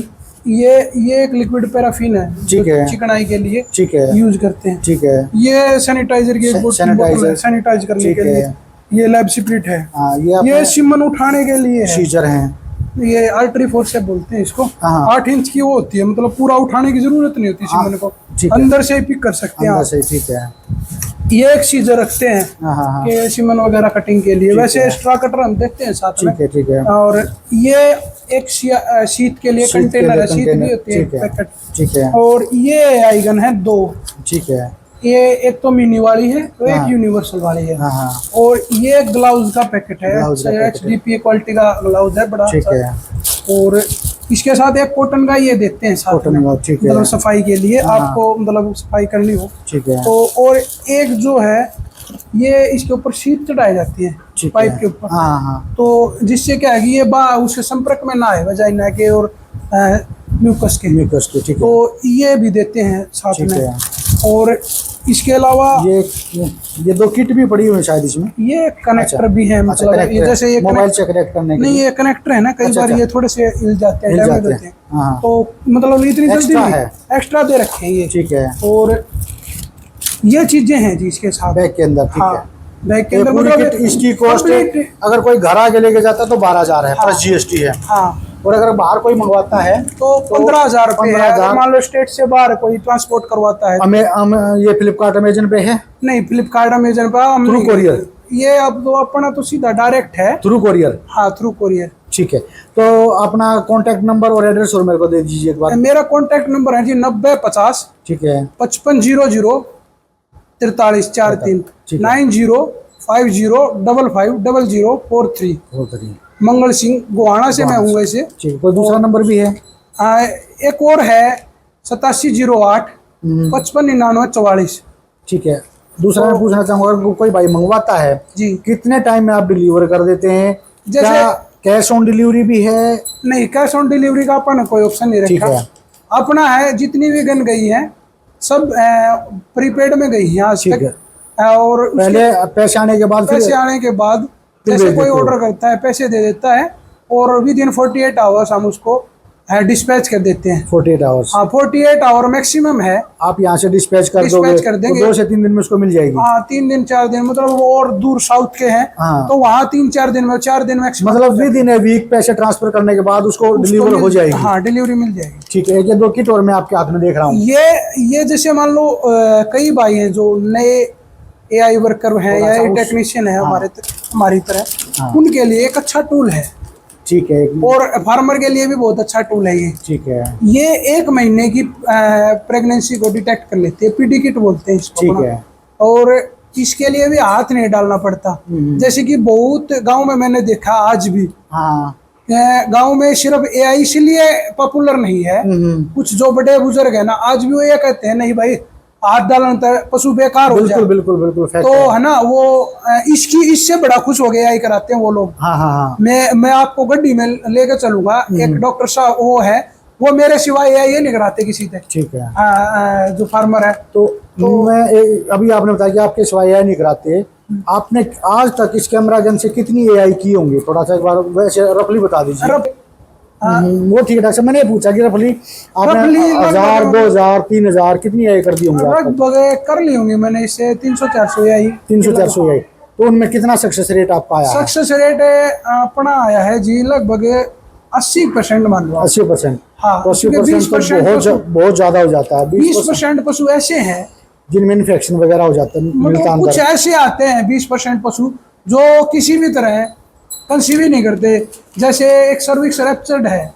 Speaker 2: ये एक लिक्विड पैराफिन है,
Speaker 1: ठीक
Speaker 2: जो
Speaker 1: है,
Speaker 2: चिकनाई के लिए
Speaker 1: ठीक है,
Speaker 2: यूज करते हैं।
Speaker 1: ठीक है,
Speaker 2: ये सैनिटाइजर की एक बोतल है, सैनिटाइज करने
Speaker 1: ठीक
Speaker 2: के लिए।
Speaker 1: है।
Speaker 2: ये लैब स्प्रिट है।
Speaker 1: हाँ,
Speaker 2: ये सिमन उठाने के लिए है।
Speaker 1: सीजर हैं,
Speaker 2: ये आर्टरी फोर्स से बोलते हैं इसको।
Speaker 1: हाँ।
Speaker 2: 8 इंच की वो होती है, मतलब पूरा उठाने की जरूरत नहीं होती सिमन को,
Speaker 1: ठीक है।
Speaker 2: अंदर से ही पिक कर सकते हैं
Speaker 1: अंदर
Speaker 2: आप।
Speaker 1: से, ठीक है।
Speaker 2: ये एक सीजर रखते हैं
Speaker 1: हाँ हाँ हाँ,
Speaker 2: कि सिमन वगैरह कटिंग के लिए। वैसे
Speaker 1: है।
Speaker 2: एक्स्ट्रा कटर हम देखते हैं साथ में।
Speaker 1: ठीक है, ठीक है।
Speaker 2: और ये एक शीत के लिए
Speaker 1: शीत के
Speaker 2: कंटेनर
Speaker 1: लिए
Speaker 2: है, शीत
Speaker 1: कंटेनर,
Speaker 2: भी होती है
Speaker 1: ठीक है,
Speaker 2: पैकेट।
Speaker 1: ठीक है,
Speaker 2: और ये आईगन है 2,
Speaker 1: ठीक है।
Speaker 2: ये एक तो मिनी वाली है तो
Speaker 1: हाँ।
Speaker 2: एक यूनिवर्सल वाली है।
Speaker 1: हाँ हाँ,
Speaker 2: और ये ग्लव्स का पैकेट है,
Speaker 1: ग्लव्स का पैकेट है।
Speaker 2: HDPA क्वालिटी का ग्लव्स है बड़ा
Speaker 1: ठीक
Speaker 2: अच्छा।
Speaker 1: है।
Speaker 2: और इसके साथ एक कॉटन का ये देते हैं साथ
Speaker 1: कॉटन
Speaker 2: में,
Speaker 1: का, ठीक है।
Speaker 2: मतलब सफाई के लिए,
Speaker 1: हाँ।
Speaker 2: आपको मतलब सफाई करनी हो
Speaker 1: ठीक है,
Speaker 2: तो। और एक जो है ये इसके ऊपर शीट चढ़ाई जाती है
Speaker 1: ठीक
Speaker 2: पाइप
Speaker 1: है।
Speaker 2: के ऊपर,
Speaker 1: हाँ हाँ,
Speaker 2: तो जिससे क्या है कि ये उसके संपर्क में ना आए वजाइना के और म्यूकस के,
Speaker 1: म्यूकस के, ठीक है,
Speaker 2: तो ये भी देते हैं साथ
Speaker 1: ठीक
Speaker 2: में।
Speaker 1: है।
Speaker 2: और इसके अलावा
Speaker 1: ये 2 किट भी पड़ी हुई है शायद इसमें।
Speaker 2: ये कनेक्टर
Speaker 1: अच्छा,
Speaker 2: भी है,
Speaker 1: अच्छा,
Speaker 2: मतलब
Speaker 1: कनेक्टर
Speaker 2: ये जैसे ये
Speaker 1: मोबाइल से कनेक्ट करने के
Speaker 2: नहीं,
Speaker 1: लिए।
Speaker 2: ये कनेक्टर है ना, कई
Speaker 1: अच्छा,
Speaker 2: बार
Speaker 1: अच्छा।
Speaker 2: ये थोड़े से हिल जाते हैं,
Speaker 1: हिल
Speaker 2: डैमेज
Speaker 1: जाते
Speaker 2: होते हैं,
Speaker 1: हैं, हाँ।
Speaker 2: तो मतलब इतनी जल्दी
Speaker 1: एक्स्ट्रा
Speaker 2: नहीं,
Speaker 1: है।
Speaker 2: एक्स्ट्रा दे रखे हैं ये,
Speaker 1: ठीक है,
Speaker 2: और ये चीजें हैं जी इसके साथ
Speaker 1: बैग के अंदर, ठीक
Speaker 2: हाँ,
Speaker 1: है।
Speaker 2: बैग के
Speaker 1: ये
Speaker 2: अंदर
Speaker 1: पूरी
Speaker 2: मतलब
Speaker 1: किट इसकी कॉस्ट
Speaker 2: complete-
Speaker 1: अगर कोई घर आके लेके जाता है तो 12,000 है,
Speaker 2: हाँ।
Speaker 1: प्लस जीएसटी है।
Speaker 2: हाँ,
Speaker 1: और अगर बाहर कोई मंगवाता है
Speaker 2: तो 15,000 रुपये है।
Speaker 1: 15,000।
Speaker 2: अगर मान लो स्टेट से बाहर कोई ट्रांसपोर्ट करवाता है,
Speaker 1: ये फ्लिपकार्ट अमेजन पे है,
Speaker 2: नहीं फ्लिपकार्ट अमेजन पर हम
Speaker 1: थ्रू
Speaker 2: नहीं,
Speaker 1: कोरियर,
Speaker 2: ये अब तो अपना तो सीधा डायरेक्ट है।
Speaker 1: थ्रू कोरियर,
Speaker 2: हाँ, थ्रू कोरियर।
Speaker 1: ठीक है। तो अपना कॉन्टैक्ट नंबर और एड्रेस और मेरे को दे दीजिए एक बार।
Speaker 2: मेरा कॉन्टैक्ट नंबर है जी 9050
Speaker 1: ठीक है,
Speaker 2: 5500 4343
Speaker 1: ठीक है।
Speaker 2: 9050550043।
Speaker 1: बहुत बढ़िया,
Speaker 2: मंगल सिंह गोहाना से मैं हूँ वैसे।
Speaker 1: ठीक है। कोई दूसरा नंबर भी है?
Speaker 2: एक और है 8708 559944।
Speaker 1: ठीक है। दूसरा मैं पूछना चाहूंगा, अगर कोई भाई मंगवाता है
Speaker 2: जी,
Speaker 1: कितने टाइम में आप डिलीवर कर देते हैं?
Speaker 2: जैसे-
Speaker 1: क्या कैश ऑन डिलीवरी भी है?
Speaker 2: नहीं, कैश ऑन डिलीवरी का अपन कोई ऑप्शन नहीं
Speaker 1: ठीक
Speaker 2: रखा।
Speaker 1: है,
Speaker 2: अपना है, जितनी भी गन गई है सब प्रीपेड में गई है आज
Speaker 1: ठीक
Speaker 2: तक।
Speaker 1: है।
Speaker 2: और उसके
Speaker 1: पहले पैसे आने के बाद
Speaker 2: पैसे
Speaker 1: फिर
Speaker 2: आने के बाद
Speaker 1: फिर
Speaker 2: जैसे
Speaker 1: भेज
Speaker 2: कोई
Speaker 1: देते हो?
Speaker 2: ऑर्डर करता है पैसे दे देता है, और विद इन 48 आवर्स हम उसको डिस्पैच कर देते हैं।
Speaker 1: 48 आवर्स
Speaker 2: हाँ, 48 आवर मैक्सिमम है।
Speaker 1: आप यहाँ से डिस्पैच कर
Speaker 2: डिस्पैच
Speaker 1: दोगे
Speaker 2: कर देंगे।
Speaker 1: तो 2 से 3 दिन में उसको मिल जाएगी।
Speaker 2: हाँ, 3 दिन 4 दिन, मतलब वो और दूर साउथ के हैं
Speaker 1: हाँ।
Speaker 2: तो वहाँ 3-4 दिन में, 4 दिन मैक्सिमम,
Speaker 1: मतलब विद इन ए वीक पैसे ट्रांसफर करने के बाद उसको डिलीवर हो जाएगी।
Speaker 2: हाँ, डिलीवरी मिल जाएगी।
Speaker 1: ठीक है। ये 2 किट और मैं आपके हाथ में देख रहा हूँ।
Speaker 2: ये जैसे मान लो कई भाई हैं जो नए एआई वर्कर हैं
Speaker 1: थोड़ा
Speaker 2: या
Speaker 1: सा
Speaker 2: टेक्नीशियन है,
Speaker 1: हाँ।
Speaker 2: हमारी तरह,
Speaker 1: हाँ।
Speaker 2: उनके लिए एक अच्छा टूल है,
Speaker 1: ठीक है,
Speaker 2: और फार्मर के लिए भी बहुत अच्छा टूल है ये।
Speaker 1: ठीक है,
Speaker 2: ये 1 महीने की प्रेगनेंसी को डिटेक्ट कर लेती है, पीडी किट बोलते हैं इसको
Speaker 1: ठीक
Speaker 2: अपना।
Speaker 1: है।
Speaker 2: और इसके लिए भी हाथ नहीं डालना पड़ता, जैसे कि बहुत गांव में मैंने देखा आज भी।
Speaker 1: हाँ,
Speaker 2: गांव में सिर्फ एआई इसलिए पॉपुलर नहीं है, कुछ जो बड़े बुजुर्ग है ना, आज भी वो ये कहते हैं नहीं भाई हाथ डालना तो पशु बेकार हो
Speaker 1: बिल्कुल
Speaker 2: जाए,
Speaker 1: बिल्कुल बिल्कुल fact
Speaker 2: तो
Speaker 1: है।
Speaker 2: है ना वो इससे बड़ा खुश हो गया एआई कराते हैं वो लोग।
Speaker 1: हाँ हाँ हाँ,
Speaker 2: मैं आपको गड्डी में लेकर चलूंगा, एक डॉक्टर साहब वो है, वो मेरे सिवाय एआई नहीं कराते किसी से,
Speaker 1: ठीक है।
Speaker 2: जो फार्मर है।
Speaker 1: तो मैं अभी आपने बताया कि आपके सिवाय एआई नहीं कराते, आपने आज तक इस कैमरा गन से कितनी एआई की होंगी? थोड़ा सा एक बार वैसे रफली बता दीजिए। वो ठीक है डॉक्टर साहब, मैंने ये पूछा कि रफली आपने
Speaker 2: रफली
Speaker 1: 1000 2000 3000 कितनी आई कर दी होंगी आप?
Speaker 2: लगभग कर ली होंगी मैंने, इससे 300-400 आई।
Speaker 1: 300-400 आई, तो उनमें कितना सक्सेस रेट आपका आया है?
Speaker 2: सक्सेस रेट अपना आया है जी लगभग 80% मान लो।
Speaker 1: 80%?
Speaker 2: हाँ,
Speaker 1: तो 80% तो बहुत ज्यादा हो जाता है।
Speaker 2: 20% पशु ऐसे हैं
Speaker 1: जिनमें इन्फेक्शन वगैरह हो जाता है, मिलता
Speaker 2: मतलब कुछ ऐसे आते हैं 20% पशु जो किसी भी तरह कंसीव ही नहीं करते। जैसे एक सर्विक्स रैप्चर्ड है,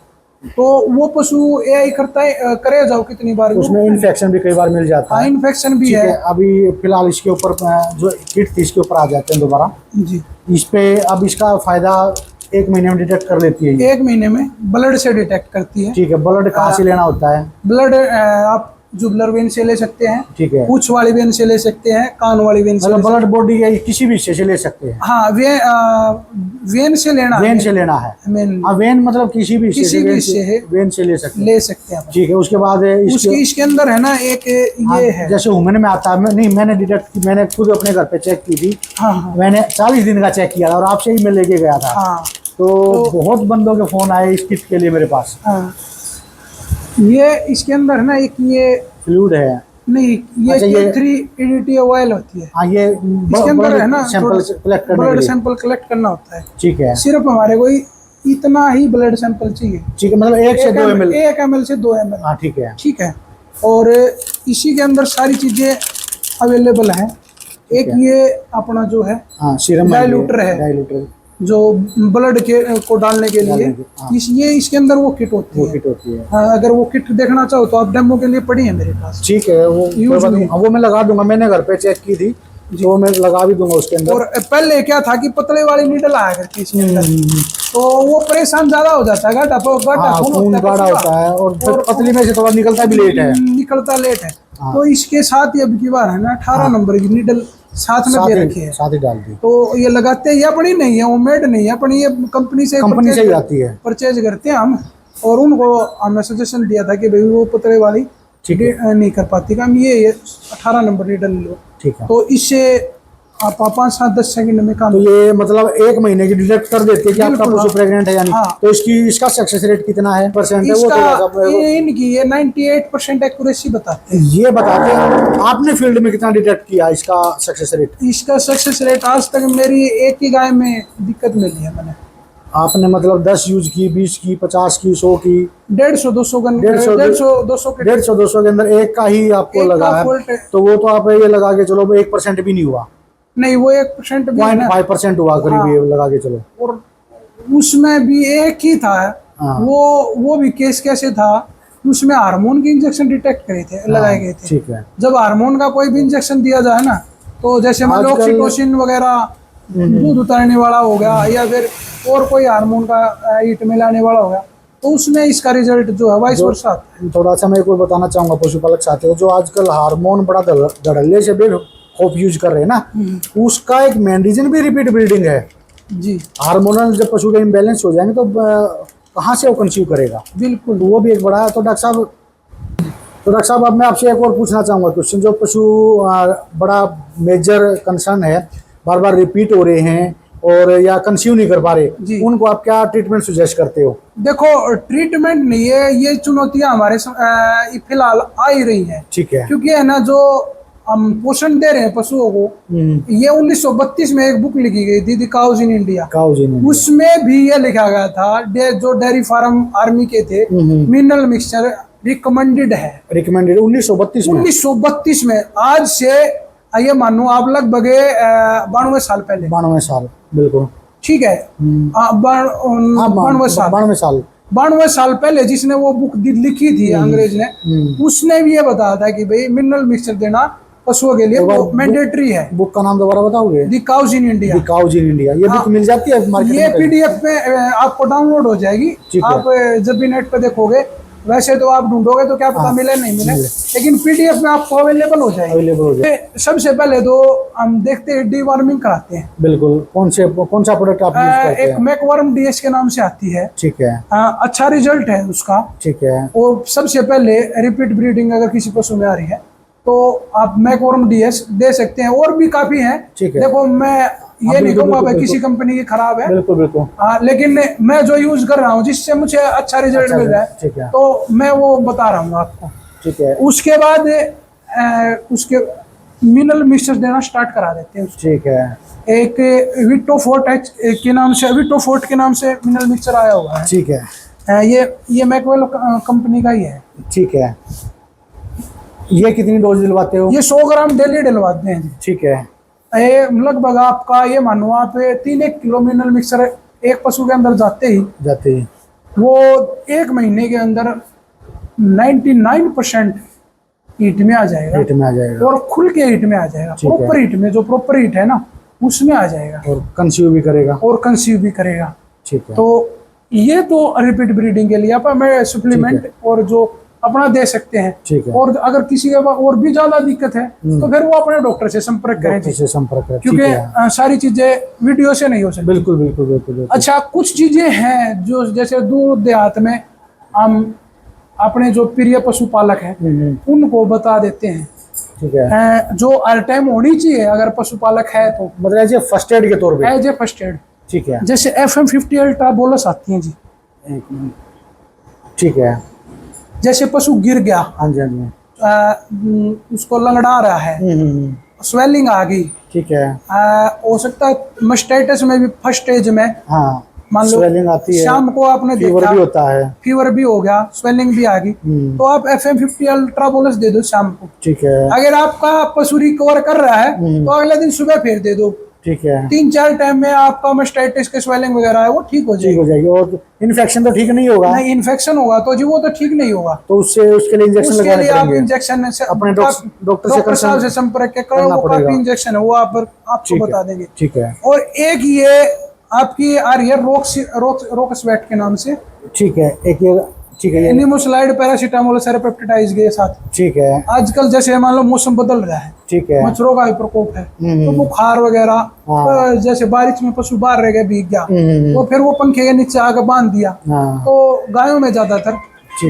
Speaker 2: तो वो पशु एआई करता है, करे जाओ कितनी बार,
Speaker 1: उसमें इन्फेक्शन भी कई बार मिल जाता है।
Speaker 2: इन्फेक्शन भी है।
Speaker 1: अभी फिलहाल इसके ऊपर जो किट थी इसके ऊपर आ जाते हैं दोबारा
Speaker 2: जी।
Speaker 1: इस पे अब इसका फायदा 1 महीने में डिटेक्ट कर लेती है।
Speaker 2: 1 महीने में ब्लड से डिटेक्ट करती है।
Speaker 1: ठीक है, ब्लड कहाँ से लेना होता है?
Speaker 2: ब्लड आप जुगुलर वेन से ले सकते हैं,
Speaker 1: ठीक है,
Speaker 2: पूंछ वाली वेन से ले सकते हैं, कान वाली वेन से,
Speaker 1: मतलब ब्लड बॉडी के किसी भी हिस्से से ले सकते हैं।
Speaker 2: हाँ, वेन से लेना,
Speaker 1: वेन से लेना है। हाँ, वेन मतलब किसी भी हिस्से से वेन से ले सकते हैं। ठीक है, उसके बाद
Speaker 2: इसके अंदर है ना एक ये है,
Speaker 1: जैसे ह्यूमन में आता है। नहीं, मैंने डिटेक्ट की, मैंने खुद अपने घर पे चेक की थी।
Speaker 2: हाँ,
Speaker 1: मैंने 40 दिन का चेक किया था और आपसे ही मैं लेके गया था।
Speaker 2: हाँ,
Speaker 1: तो बहुत बंदों के फोन आए इस किट के लिए मेरे पास।
Speaker 2: हाँ, ये इसके अंदर है ना एक ये
Speaker 1: फ्लूइड है।
Speaker 2: नहीं, ये K3 EDTA ऑयल होती है।
Speaker 1: हाँ, ये
Speaker 2: इसके अंदर है ना ब्लड सैंपल कलेक्ट करना होता है।
Speaker 1: ठीक है,
Speaker 2: सिर्फ हमारे को इतना ही ब्लड सैंपल चाहिए।
Speaker 1: ठीक है, मतलब 1 से 2 ml,
Speaker 2: 1 ml से 2 ml।
Speaker 1: हाँ, ठीक है,
Speaker 2: ठीक है। और इसी के अंदर सारी चीजें अवेलेबल हैं। एक ये अपना जो है
Speaker 1: सीरम
Speaker 2: डाइल्यूटर है, जो ब्लड के को डालने के लिए। ये इसके अंदर वो किट होती है। हाँ, अगर वो किट देखना चाहो तो आप डेमो के लिए पड़ी है मेरे पास।
Speaker 1: ठीक है, वो मैं लगा दूंगा, मैंने घर पे चेक की थी, जो मैं लगा भी दूंगा उसके अंदर।
Speaker 2: और पहले क्या था कि पतले वाली नीडल आया करती इसके अंदर, तो वो परेशान ज्यादा हो जाता है,
Speaker 1: खून गाढ़ा होता है और पतली में से थोड़ा निकलता भी लेट है।
Speaker 2: तो इसके साथ ही अब की बार है ना 18 नंबर की नीडल साथ में दे रखी है,
Speaker 1: साथ ही डाल दी।
Speaker 2: तो ये लगाते हैं, ये अपनी नहीं है, होममेड नहीं है, अपनी ये कंपनी से
Speaker 1: ही आती है,
Speaker 2: परचेज करते हैं हम। और उनको हमने सजेशन दिया था कि भाई वो पतले वाली नहीं कर पाती काम, ये 18 नंबर नीडल लो।
Speaker 1: ठीक है,
Speaker 2: तो इससे आप 5-7-10 सेकंड में काम।
Speaker 1: तो ये मतलब 1 महीने की डिटेक्ट कर देती है कि आपका पशु प्रेग्नेंट है या नहीं। तो इसका सक्सेस रेट कितना है, परसेंट है वो?
Speaker 2: इनकी ये 98% एक्यूरेसी बताते हैं।
Speaker 1: ये बताते हैं। आपने फील्ड में कितना डिटेक्ट किया इसका सक्सेस रेट?
Speaker 2: इसका सक्सेस रेट आज तक मेरी एक ही गाय में दिक्कत मिली है मैंने।
Speaker 1: आपने मतलब 10 यूज की, 20 की, 50 की, 100 की,
Speaker 2: 150-200
Speaker 1: के अंदर एक का ही आपको लगा है, तो वो तो आप ये लगा के चलो 1% भी नहीं हुआ।
Speaker 2: नहीं, वो 1% भी
Speaker 1: 0.5% हुआ करीब, ये लगा के चलो।
Speaker 2: और उसमें भी एक ही था। वो भी केस कैसे था, उसमें हार्मोन के इंजेक्शन डिटेक्ट करे थे, लगाए गए थे।
Speaker 1: ठीक है,
Speaker 2: जब हार्मोन का कोई भी इंजेक्शन दिया जाए ना, तो जैसे मान लो ऑक्सीटोसिन वगैरह दूध उतारने वाला हो गया, या फिर और कोई हार्मोन का ईट मिलाने वाला हो गया, तो उसमें इसका रिजल्ट जो है वाइस वर्सा।
Speaker 1: थोड़ा सा मैं एक और बताना चाहूंगा पशुपालक साथियों, जो आजकल हार्मोन बड़ा धड़ल्ले से भी खूब यूज कर रहे हैं ना, उसका एक मेन रीजन भी रिपीट ब्रीडिंग है
Speaker 2: जी।
Speaker 1: हार्मोनल जब पशु के इम्बैलेंस हो जाएंगे तो कहाँ से वो कंसीव करेगा? बिल्कुल, वो भी एक बड़ा है। तो डॉक्टर साहब अब मैं आपसे एक और पूछना चाहूँगा क्वेश्चन, जो पशु बड़ा मेजर कंसर्न है, बार बार रिपीट हो रहे हैं और या कंसीव नहीं कर पा रहे, उनको आप क्या ट्रीटमेंट सुजेस्ट करते हो? देखो,
Speaker 2: ट्रीटमेंट नहीं है, ये चुनौतियां हमारे फिलहाल आ ही रही हैं।
Speaker 1: ठीक है,
Speaker 2: क्योंकि है ना, जो हम पोषण दे रहे हैं पशुओं को, ये 1932 में एक बुक लिखी गई थी, द काउज इन इंडिया। उसमें भी ये लिखा गया था, जो डेयरी फार्म आर्मी के थे, मिनरल मिक्सचर रिकमेंडेड है। 1932 में। आज से ये मानो आप लगभग 92 साल पहले।
Speaker 1: 92 साल, बिल्कुल
Speaker 2: ठीक है। 92 साल पहले जिसने वो बुक लिखी थी अंग्रेज ने, उसने भी ये बताया था कि भाई मिनरल मिक्सचर देना पशुओं के लिए वो मैंडेटरी है।
Speaker 1: बुक का नाम दोबारा बताओगे?
Speaker 2: The cows in India.
Speaker 1: The cows in India, ये बुक मिल जाती है मार्केट में?
Speaker 2: ये PDF पे आपको डाउनलोड हो जाएगी। आप जब भी नेट पे देखोगे, वैसे तो आप ढूंढोगे तो क्या पता मिले नहीं मिले, लेकिन PDF में आपको अवेलेबल हो जाएगी। सबसे पहले तो हम देखते हैं डीवर्मिंग कराते हैं।
Speaker 1: बिल्कुल, कौन सा प्रोडक्ट आप यूज करते हैं?
Speaker 2: एक मैकवर्म DS के नाम से आती है।
Speaker 1: ठीक है,
Speaker 2: अच्छा रिजल्ट है उसका।
Speaker 1: ठीक है।
Speaker 2: और सबसे पहले रिपीट ब्रीडिंग अगर किसी पशु में आ रही है तो आप मैकवर्म DS दे सकते हैं, और भी काफी है। देखो, मैं ये नहीं कहूँगा भाई किसी कंपनी की खराब है,
Speaker 1: बिल्कुल बिल्कुल।
Speaker 2: हाँ, लेकिन मैं जो यूज कर रहा हूँ जिससे मुझे अच्छा रिजल्ट मिल रहा
Speaker 1: ठीक है।
Speaker 2: है तो मैं वो बता रहा हूँ आपको।
Speaker 1: ठीक है।
Speaker 2: उसके बाद उसके मिनरल मिक्सचर देना स्टार्ट करा देते हैं।
Speaker 1: ठीक है।
Speaker 2: एक विटोफोर्ट के नाम से, विटोफोर्ट के नाम से मिनरल मिक्सचर आया हुआ है।
Speaker 1: ठीक है।
Speaker 2: ये मैकवेल कंपनी का ही है।
Speaker 1: ठीक है। ये कितनी डोज दिलवाते हो?
Speaker 2: ये 100 ग्राम डेली डलवाते हैं।
Speaker 1: ठीक है।
Speaker 2: ये लगभग आपका ये मानो आप 3-1 किलो मिनरल मिक्सचर एक पशु के अंदर जाते ही वो 1 महीने के अंदर 99% हीट में आ जाएगा।
Speaker 1: हीट में आ जाएगा
Speaker 2: और खुल के हीट में आ जाएगा। प्रॉपर हीट में, जो प्रॉपर हीट है ना उसमें आ जाएगा।
Speaker 1: और कंसीव भी करेगा।
Speaker 2: और कंसीव भी करेगा।
Speaker 1: ठीक है।
Speaker 2: तो ये तो रिपीट ब्रीडिंग के लिए आप हमें सप्लीमेंट और जो अपना दे सकते हैं।
Speaker 1: ठीक है।
Speaker 2: और अगर किसी के पास और भी ज्यादा दिक्कत है तो फिर वो अपने डॉक्टर से संपर्क करें। क्योंकि सारी चीजें वीडियो से नहीं हो सकती।
Speaker 1: बिल्कुल बिल्कुल बिल्कुल।
Speaker 2: अच्छा, कुछ चीजें हैं जो जैसे दूर देहात में हम अपने जो प्रिय पशुपालक हैं उनको बता देते हैं।
Speaker 1: ठीक है।
Speaker 2: जो हर टाइम होनी चाहिए अगर पशुपालक है तो,
Speaker 1: मतलब एज ए फर्स्ट एड के तौर पे।
Speaker 2: As a first aid.
Speaker 1: ठीक है।
Speaker 2: जैसे FM50 अल्ट्रा बोलस आती है जी।
Speaker 1: ठीक है।
Speaker 2: जैसे पशु गिर गया,
Speaker 1: हाँ जी हाँ जी,
Speaker 2: उसको लंगड़ा रहा है, स्वेलिंग आ गई।
Speaker 1: ठीक है।
Speaker 2: हो सकता है मस्टाइटिस में भी फर्स्ट स्टेज में,
Speaker 1: हाँ,
Speaker 2: मान लो
Speaker 1: स्वेलिंग आती है,
Speaker 2: शाम को आपने
Speaker 1: फीवर
Speaker 2: देखा
Speaker 1: भी होता है,
Speaker 2: फीवर भी हो गया, स्वेलिंग भी आ गई, तो आप FM50 अल्ट्रा बोलस दे दो शाम को।
Speaker 1: ठीक है।
Speaker 2: अगर आपका पशु रिकवर कर रहा है तो अगले दिन सुबह फिर दे दो।
Speaker 1: ठीक है।
Speaker 2: 3-4 टाइम में आपका मस्टाइटिस के स्वेलिंग वगैरह है वो ठीक हो जाएगी।
Speaker 1: और इन्फेक्शन तो ठीक नहीं होगा?
Speaker 2: नहीं, इन्फेक्शन होगा तो जी वो तो ठीक नहीं होगा।
Speaker 1: तो उसके लिए इंजेक्शन
Speaker 2: उसके लिए आप इंजेक्शन अपने डॉक्टर साहब से संपर्क करो। वो काफी इंजेक्शन है वो आपको बता देंगे।
Speaker 1: ठीक है।
Speaker 2: और एक ये आपकी आ रही है रोक स्वेट के नाम से।
Speaker 1: ठीक है। एक ये, ठीक है,
Speaker 2: निमोसलाइड पैरासीटामोल सेरोपेप्टिडाइज के साथ।
Speaker 1: ठीक है।
Speaker 2: आजकल जैसे मान लो मौसम बदल रहा है,
Speaker 1: ठीक है,
Speaker 2: मच्छरों का भी प्रकोप है, तो बुखार वगैरह, जैसे बारिश में पशु बाहर रह गया, भीग गया, तो फिर वो पंखे के नीचे आकर बांध दिया, तो गायों में ज्यादातर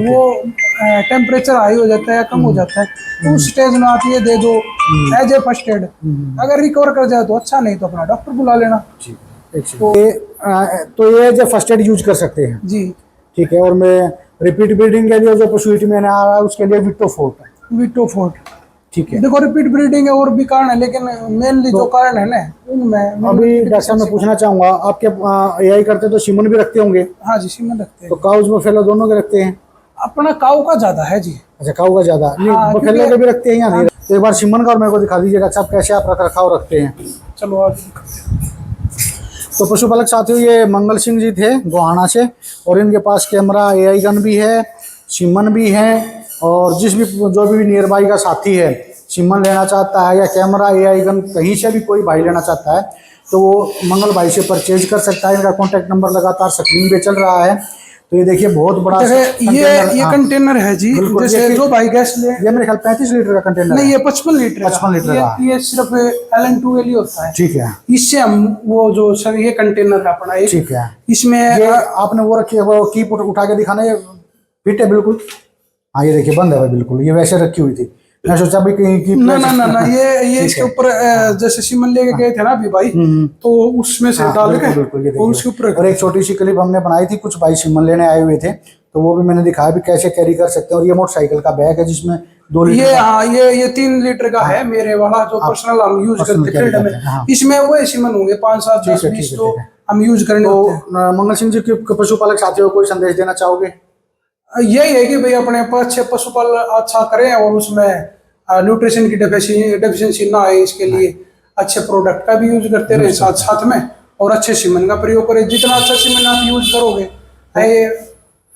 Speaker 2: वो टेम्परेचर हाई हो जाता है, कम हो जाता है, तो उस स्टेज में आप ये दे दो एज ए फर्स्ट एड। अगर रिकवर कर जाए तो अच्छा, नहीं तो अपना डॉक्टर बुला लेना।
Speaker 1: तो ये जो फर्स्ट एड यूज कर सकते हैं
Speaker 2: जी।
Speaker 1: ठीक है। और मैं रिपीट ब्रीडिंग के लिए जो पशु हीट में आ रहा है उसके लिए विटोफोर्ट। ठीक है।
Speaker 2: देखो रिपीट ब्रीडिंग है और भी कारण है, लेकिन मेनली जो कारण है ना उनमें
Speaker 1: अभी डॉक्टर साहब मैं पूछना चाहूंगा, आपके AI करते तो सीमन भी रखते होंगे?
Speaker 2: हाँ जी, सीमन रखते हैं।
Speaker 1: तो काउज बफेलो दोनों के रखते हैं?
Speaker 2: अपना काऊ का ज्यादा है जी।
Speaker 1: अच्छा, काऊ का ज्यादा नहीं, बफेलो के भी रखते हैं या नहीं? तो एक बार सीमन का और मेरे को दिखा दीजिए डॉक्टर साहब, कैसे आप रख रखाव रखते हैं?
Speaker 2: चलो आज।
Speaker 1: तो पशुपालक साथियों, ये मंगल सिंह जी थे गोहाना से, और इनके पास कैमरा AI गन भी है, सीमन भी है, और जो भी नियर बाई का साथी है सीमन लेना चाहता है या कैमरा AI गन कहीं से भी कोई भाई लेना चाहता है तो वो मंगल भाई से परचेज कर सकता है। इनका कॉन्टैक्ट नंबर लगातार स्क्रीन पे चल रहा है। तो ये देखिए बहुत बड़ा
Speaker 2: ये कंटेनर है जी। जैसे जो भाई गैस ले,
Speaker 1: ये मेरे ख्याल 35 लीटर का कंटेनर
Speaker 2: नहीं, ये 55 लीटर
Speaker 1: 55 लीटर का।
Speaker 2: ये सिर्फ LN2L ही होता है।
Speaker 1: ठीक है।
Speaker 2: इससे हम वो जो सर ये कंटेनर है अपना,
Speaker 1: ठीक है,
Speaker 2: इसमें
Speaker 1: ये आपने वो रखी है, वो कीप उठा के दिखाना, ये फिट है बिल्कुल? हाँ, ये देखिए बंद है भाई बिल्कुल, ये वैसे रखी हुई थी, मैं सोचा भी कहीं की
Speaker 2: ना ये इसके ऊपर जैसे सीमन लेके गए थे ना अभी भाई, तो उसमें से डाल के उसके ऊपर।
Speaker 1: और एक छोटी सी क्लिप हमने बनाई थी, कुछ भाई सीमन लेने आए हुए थे तो वो भी मैंने दिखाया भी कैसे कैरी कर सकते हैं। और ये मोटरसाइकिल का बैग है जिसमें 2 लीटर
Speaker 2: ये 3 लीटर का है मेरे वाला, जो पर्सनल हम यूज करते हैं फील्ड में। इसमें वो सीमन होंगे 5, 7, 10, 20 जो हम यूज करने होते हैं।
Speaker 1: मंगल सिंह जी के पशुपालक साथियों को कोई संदेश देना चाहोगे?
Speaker 2: यही है कि भाई अपने अच्छे पशुपालन अच्छा करें और उसमें न्यूट्रिशन की डेफिशिएंसी ना आए, इसके लिए अच्छे प्रोडक्ट का भी यूज करते रहे साथ साथ में, और अच्छे सीमन का प्रयोग करें। जितना अच्छा सीमन आप यूज करोगे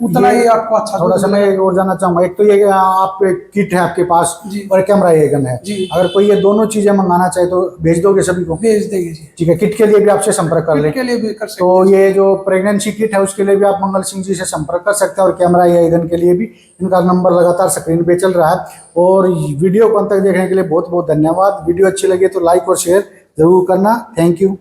Speaker 2: उतना ही आपको अच्छा।
Speaker 1: थोड़ा सा मैं और जानना चाहूंगा, एक तो ये आप किट है आपके पास और कैमरा AI गन है, अगर कोई ये दोनों चीजें मंगाना चाहे तो भेज दोगे सभी को?
Speaker 2: भेज देंगे जी।
Speaker 1: ठीक है। किट के लिए भी आपसे संपर्क कर ले,
Speaker 2: के लिए भी कर सकते
Speaker 1: तो ये जो प्रेगनेंसी किट है उसके लिए भी आप मंगल सिंह जी से संपर्क कर सकते हैं, और कैमरा AI गन के लिए भी इनका नंबर लगातार स्क्रीन पे चल रहा है। और वीडियो को अंत तक देखने के लिए बहुत बहुत धन्यवाद। वीडियो अच्छी लगे तो लाइक और शेयर जरूर करना। Thank you.